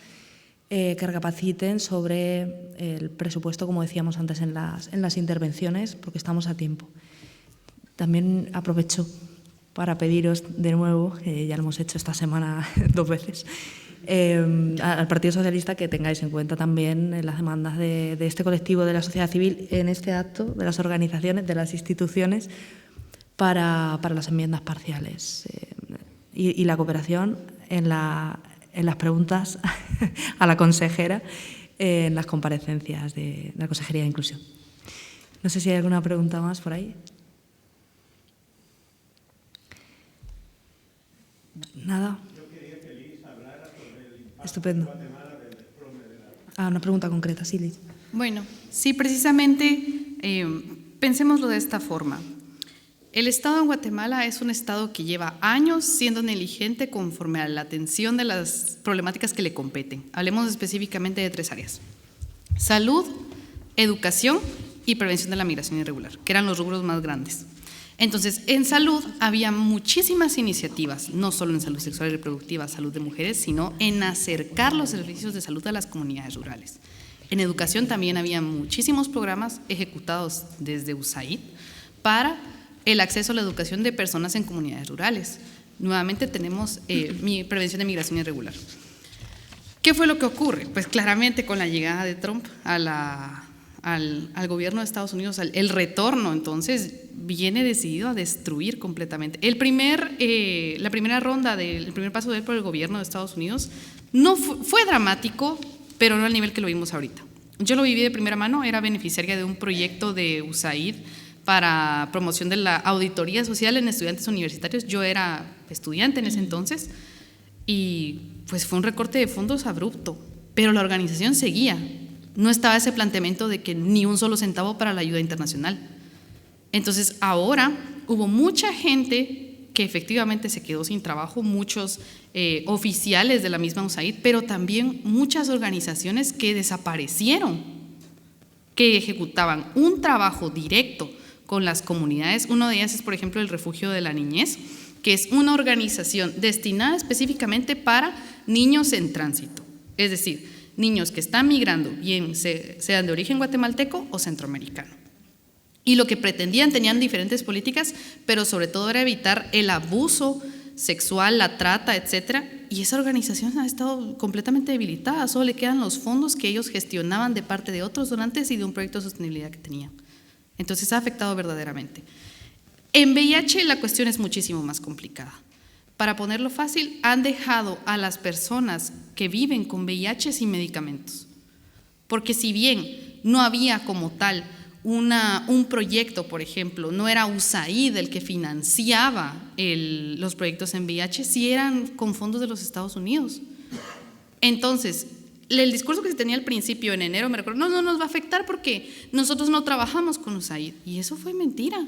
que recapaciten sobre el presupuesto, como decíamos antes en las intervenciones, porque estamos a tiempo. También aprovecho para pediros de nuevo, que ya lo hemos hecho esta semana 2 veces, al Partido Socialista que tengáis en cuenta también las demandas de este colectivo de la sociedad civil en este acto, de las organizaciones, de las instituciones, para las enmiendas parciales y la cooperación en las preguntas a la consejera en las comparecencias de la Consejería de Inclusión. No sé si hay alguna pregunta más por ahí. Nada. Yo quería que Liz hablara sobre el impacto Estupendo. en Guatemala del desplome de la... Una pregunta concreta, sí, Liz. Bueno, sí, precisamente pensémoslo de esta forma. El Estado de Guatemala es un Estado que lleva años siendo negligente conforme a la atención de las problemáticas que le competen. Hablemos específicamente de 3 áreas: salud, educación y prevención de la migración irregular, que eran los rubros más grandes. Entonces, en salud había muchísimas iniciativas, no solo en salud sexual y reproductiva, salud de mujeres, sino en acercar los servicios de salud a las comunidades rurales. En educación también había muchísimos programas ejecutados desde USAID para el acceso a la educación de personas en comunidades rurales. Nuevamente tenemos prevención de migración irregular. ¿Qué fue lo que ocurre? Pues claramente con la llegada de Trump al gobierno de Estados Unidos, el retorno, entonces, viene decidido a destruir completamente. La primera ronda, el primer paso de él por el gobierno de Estados Unidos no fue dramático, pero no al nivel que lo vimos ahorita. Yo lo viví de primera mano, era beneficiaria de un proyecto de USAID para promoción de la auditoría social en estudiantes universitarios. Yo era estudiante en ese entonces y pues fue un recorte de fondos abrupto, pero la organización seguía. No estaba ese planteamiento de que ni un solo centavo para la ayuda internacional. Entonces ahora hubo mucha gente que efectivamente se quedó sin trabajo, muchos oficiales de la misma USAID, pero también muchas organizaciones que desaparecieron, que ejecutaban un trabajo directo con las comunidades. Uno de ellas es, por ejemplo, el Refugio de la Niñez, que es una organización destinada específicamente para niños en tránsito, es decir, niños que están migrando, bien sean de origen guatemalteco o centroamericano. Y lo que pretendían, tenían diferentes políticas, pero sobre todo era evitar el abuso sexual, la trata, etcétera. Y esa organización ha estado completamente debilitada, solo le quedan los fondos que ellos gestionaban de parte de otros donantes y de un proyecto de sostenibilidad que tenían. Entonces ha afectado verdaderamente. En VIH la cuestión es muchísimo más complicada. Para ponerlo fácil, han dejado a las personas que viven con VIH sin medicamentos. Porque si bien no había como tal un proyecto, por ejemplo, no era USAID el que financiaba los proyectos en VIH, sí eran con fondos de los Estados Unidos. Entonces, el discurso que se tenía al principio en enero, me recuerdo, no nos va a afectar porque nosotros no trabajamos con USAID. Y eso fue mentira.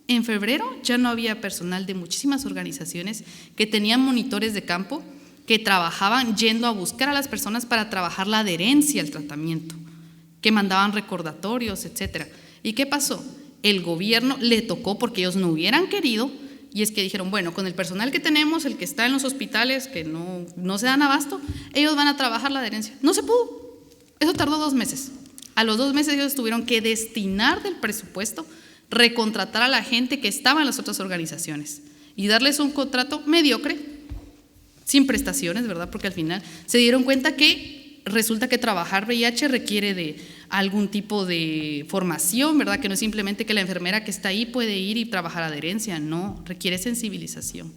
En febrero ya no había personal de muchísimas organizaciones que tenían monitores de campo que trabajaban yendo a buscar a las personas para trabajar la adherencia al tratamiento, que mandaban recordatorios, etcétera. ¿Y qué pasó? El gobierno le tocó, porque ellos no hubieran querido, y es que dijeron, bueno, con el personal que tenemos, el que está en los hospitales, que no se dan abasto, ellos van a trabajar la adherencia. No se pudo. Eso tardó 2 meses. A los 2 meses ellos tuvieron que destinar del presupuesto, recontratar a la gente que estaba en las otras organizaciones y darles un contrato mediocre, sin prestaciones, ¿verdad? Porque al final se dieron cuenta que resulta que trabajar VIH requiere de algún tipo de formación, ¿verdad? Que no es simplemente que la enfermera que está ahí puede ir y trabajar adherencia, no, requiere sensibilización,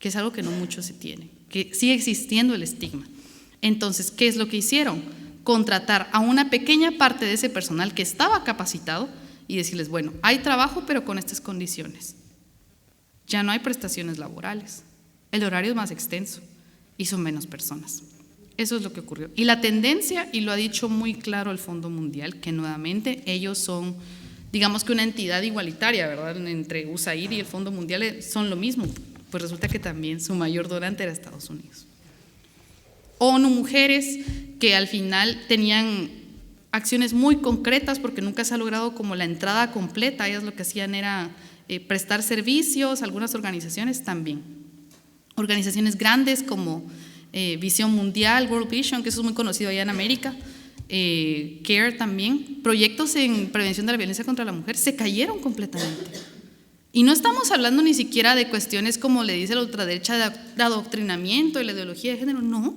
que es algo que no mucho se tiene, que sigue existiendo el estigma. Entonces, ¿qué es lo que hicieron? Contratar a una pequeña parte de ese personal que estaba capacitado y decirles, bueno, hay trabajo pero con estas condiciones. Ya no hay prestaciones laborales, el horario es más extenso y son menos personas. Eso es lo que ocurrió. Y la tendencia, y lo ha dicho muy claro el Fondo Mundial, que nuevamente ellos son, digamos que una entidad igualitaria, ¿verdad? Entre USAID y el Fondo Mundial son lo mismo, pues resulta que también su mayor donante era Estados Unidos. ONU Mujeres, que al final tenían acciones muy concretas porque nunca se ha logrado como la entrada completa, ellas lo que hacían era prestar servicios, algunas organizaciones también. organizaciones grandes como Visión Mundial, World Vision, que eso es muy conocido allá en América, CARE también, proyectos en prevención de la violencia contra la mujer se cayeron completamente. Y no estamos hablando ni siquiera de cuestiones como le dice la ultraderecha de adoctrinamiento y la ideología de género, no.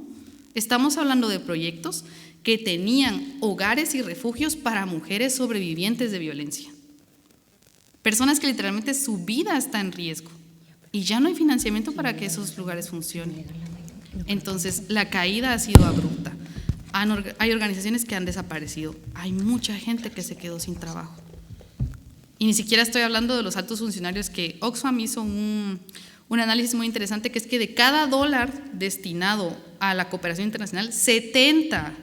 Estamos hablando de proyectos que tenían hogares y refugios para mujeres sobrevivientes de violencia. Personas que literalmente su vida está en riesgo y ya no hay financiamiento para que esos lugares funcionen. Entonces, la caída ha sido abrupta. Hay organizaciones que han desaparecido. Hay mucha gente que se quedó sin trabajo. Y ni siquiera estoy hablando de los altos funcionarios que Oxfam hizo un análisis muy interesante, que es que de cada $1 destinado a la cooperación internacional, 70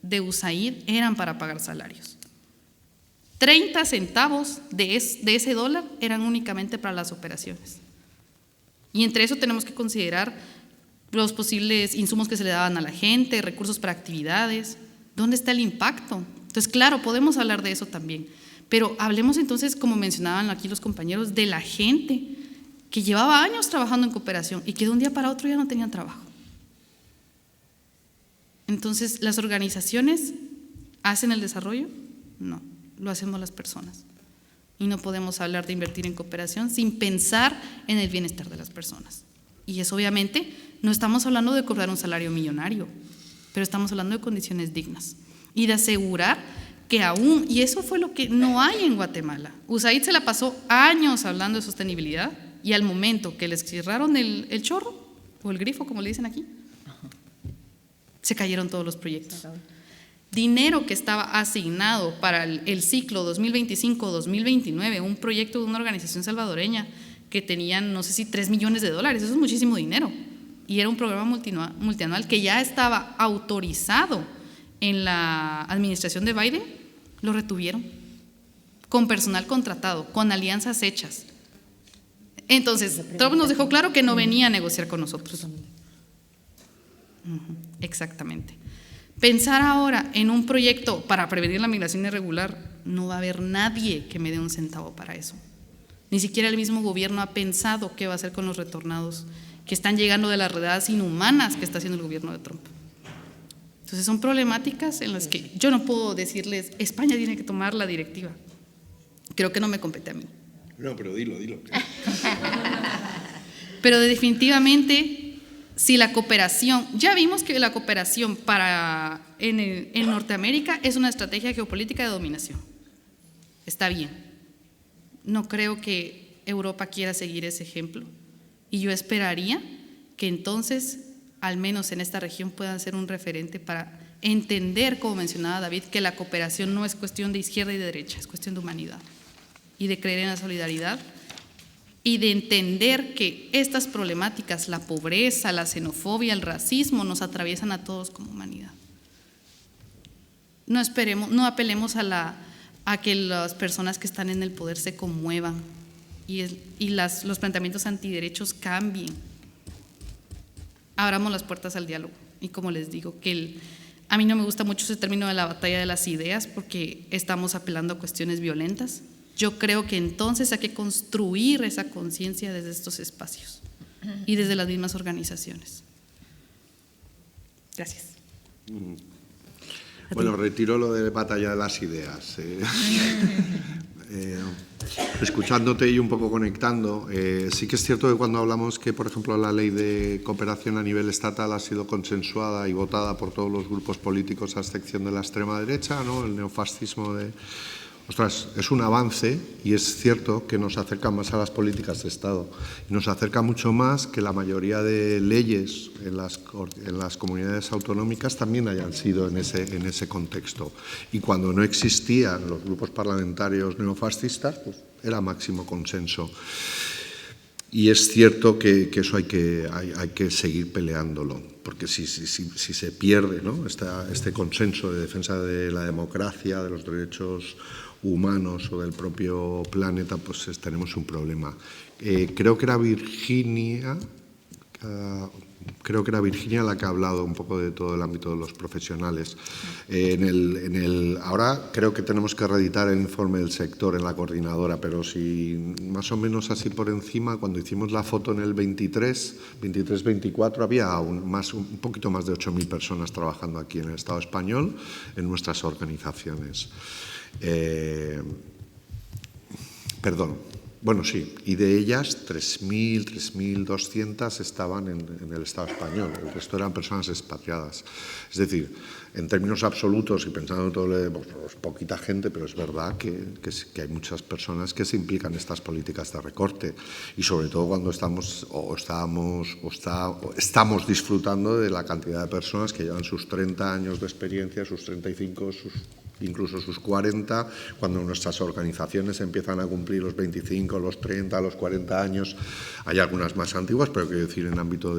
de USAID eran para pagar salarios. 30 centavos de ese $1 eran únicamente para las operaciones. Y entre eso tenemos que considerar los posibles insumos que se le daban a la gente, recursos para actividades. ¿Dónde está el impacto? Entonces, claro, podemos hablar de eso también. Pero hablemos entonces, como mencionaban aquí los compañeros, de la gente que llevaba años trabajando en cooperación y que de un día para otro ya no tenían trabajo. Entonces, ¿las organizaciones hacen el desarrollo? No, lo hacemos las personas. Y no podemos hablar de invertir en cooperación sin pensar en el bienestar de las personas. Y eso obviamente no estamos hablando de cobrar un salario millonario, pero estamos hablando de condiciones dignas y de asegurar que aún, y eso fue lo que no hay en Guatemala. USAID se la pasó años hablando de sostenibilidad y al momento que les cerraron el chorro o el grifo, como le dicen aquí, se cayeron todos los proyectos. Dinero que estaba asignado para el ciclo 2025-2029, un proyecto de una organización salvadoreña que tenían, no sé si $3 millones, eso es muchísimo dinero, y era un programa multianual que ya estaba autorizado en la administración de Biden, lo retuvieron, con personal contratado, con alianzas hechas. Entonces, Trump nos dejó claro que no venía a negociar con nosotros. Exactamente. Pensar ahora en un proyecto para prevenir la migración irregular, no va a haber nadie que me dé un centavo para eso. Ni siquiera el mismo gobierno ha pensado qué va a hacer con los retornados que están llegando de las redadas inhumanas que está haciendo el gobierno de Trump. Entonces son problemáticas en las que yo no puedo decirles, España tiene que tomar la directiva. Creo que no me compete a mí. No, pero dilo. Pero definitivamente, si la cooperación, ya vimos que la cooperación en Norteamérica es una estrategia geopolítica de dominación. Está bien. No creo que Europa quiera seguir ese ejemplo. Y yo esperaría que entonces, al menos en esta región, puedan ser un referente para entender, como mencionaba David, que la cooperación no es cuestión de izquierda y de derecha, es cuestión de humanidad y de creer en la solidaridad y de entender que estas problemáticas, la pobreza, la xenofobia, el racismo, nos atraviesan a todos como humanidad. No apelemos a que las personas que están en el poder se conmuevan y los planteamientos antiderechos cambien. Abramos las puertas al diálogo. Y como les digo, a mí no me gusta mucho ese término de la batalla de las ideas porque estamos apelando a cuestiones violentas. Yo creo que entonces hay que construir esa conciencia desde estos espacios y desde las mismas organizaciones. Gracias. Bueno, retiro lo de batalla de las ideas. Escuchándote y un poco conectando, sí que es cierto que cuando hablamos que, por ejemplo, la ley de cooperación a nivel estatal ha sido consensuada y votada por todos los grupos políticos a excepción de la extrema derecha, ¿no? El neofascismo Ostras, es un avance y es cierto que nos acerca más a las políticas de Estado. Y nos acerca mucho más que la mayoría de leyes en las comunidades autonómicas también hayan sido en ese contexto. Y cuando no existían los grupos parlamentarios neofascistas, pues era máximo consenso. Y es cierto que eso hay que seguir peleándolo, porque si se pierde, ¿no?, este consenso de defensa de la democracia, de los derechos humanos o del propio planeta, pues tenemos un problema. Creo que era Virginia, creo que era Virginia la que ha hablado un poco de todo el ámbito de los profesionales. Ahora creo que tenemos que reeditar el informe del sector en la coordinadora, pero si más o menos así por encima, cuando hicimos la foto en el 23-24, había un poquito más de 8.000 personas trabajando aquí en el Estado español, en nuestras organizaciones. Bueno, sí, y de ellas 3.000, 3.200 estaban en el Estado español, el resto eran personas expatriadas. Es decir, en términos absolutos y pensando en todo, pues, poquita gente, pero es verdad que hay muchas personas que se implican en estas políticas de recorte y sobre todo cuando estamos disfrutando de la cantidad de personas que llevan sus 30 años de experiencia, sus 35, incluso sus 40, cuando nuestras organizaciones empiezan a cumplir los 25, los 30, los 40 años. Hay algunas más antiguas, pero quiero decir en ámbito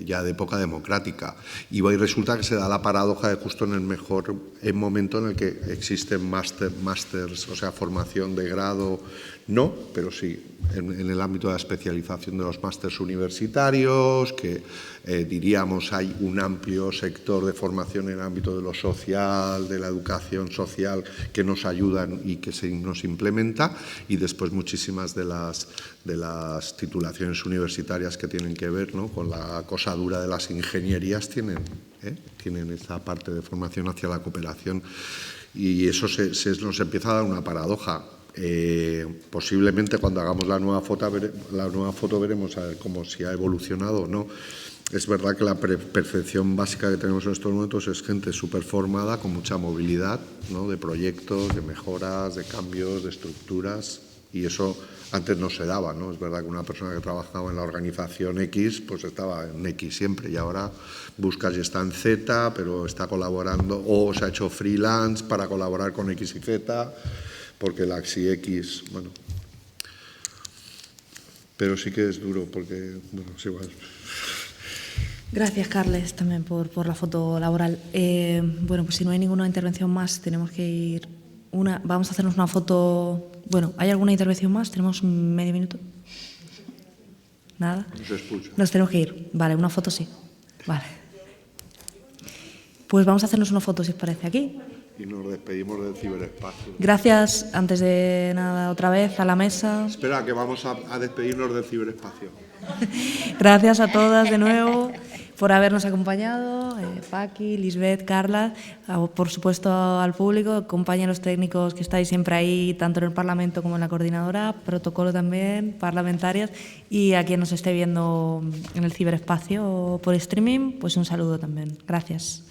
ya de época democrática. Y resulta que se da la paradoja de justo en el mejor momento en el que existen másters, o sea, formación de grado, no, pero sí en el ámbito de la especialización de los másters universitarios, que diríamos hay un amplio sector de formación en el ámbito de lo social, de la educación social, que nos ayudan y que nos implementa, y después muchísimas de las titulaciones universitarias que tienen que ver, ¿no?, con la cosa dura de las ingenierías, tienen esa parte de formación hacia la cooperación, y eso nos empieza a dar una paradoja. Posiblemente cuando hagamos la nueva foto veremos a ver cómo si ha evolucionado o no. Es verdad que la percepción básica que tenemos en estos momentos es gente súper formada, con mucha movilidad, ¿no?, de proyectos, de mejoras, de cambios, de estructuras, y eso antes no se daba, ¿no? Es verdad que una persona que trabajaba en la organización X, pues estaba en X siempre, y ahora buscas y está en Z, pero está colaborando, o se ha hecho freelance para colaborar con X y Z, porque la Axi X, bueno, pero sí que es duro, porque, bueno, es igual. Gracias, Carles, también por la foto laboral. Bueno, pues si no hay ninguna intervención más, tenemos que ir. Vamos a hacernos una foto. Bueno, ¿hay alguna intervención más? ¿Tenemos medio minuto? ¿Nada? Nos tenemos que ir. Vale, una foto sí. Vale. Pues vamos a hacernos una foto, si os parece, aquí. Y nos despedimos del ciberespacio. Gracias, antes de nada, otra vez a la mesa. Espera, que vamos a despedirnos del ciberespacio. Gracias a todas de nuevo por habernos acompañado, Paqui, Lisbeth, Carla, por supuesto al público, compañeros técnicos que estáis siempre ahí, tanto en el Parlamento como en la coordinadora, protocolo también, parlamentarias, y a quien nos esté viendo en el ciberespacio o por streaming, pues un saludo también. Gracias.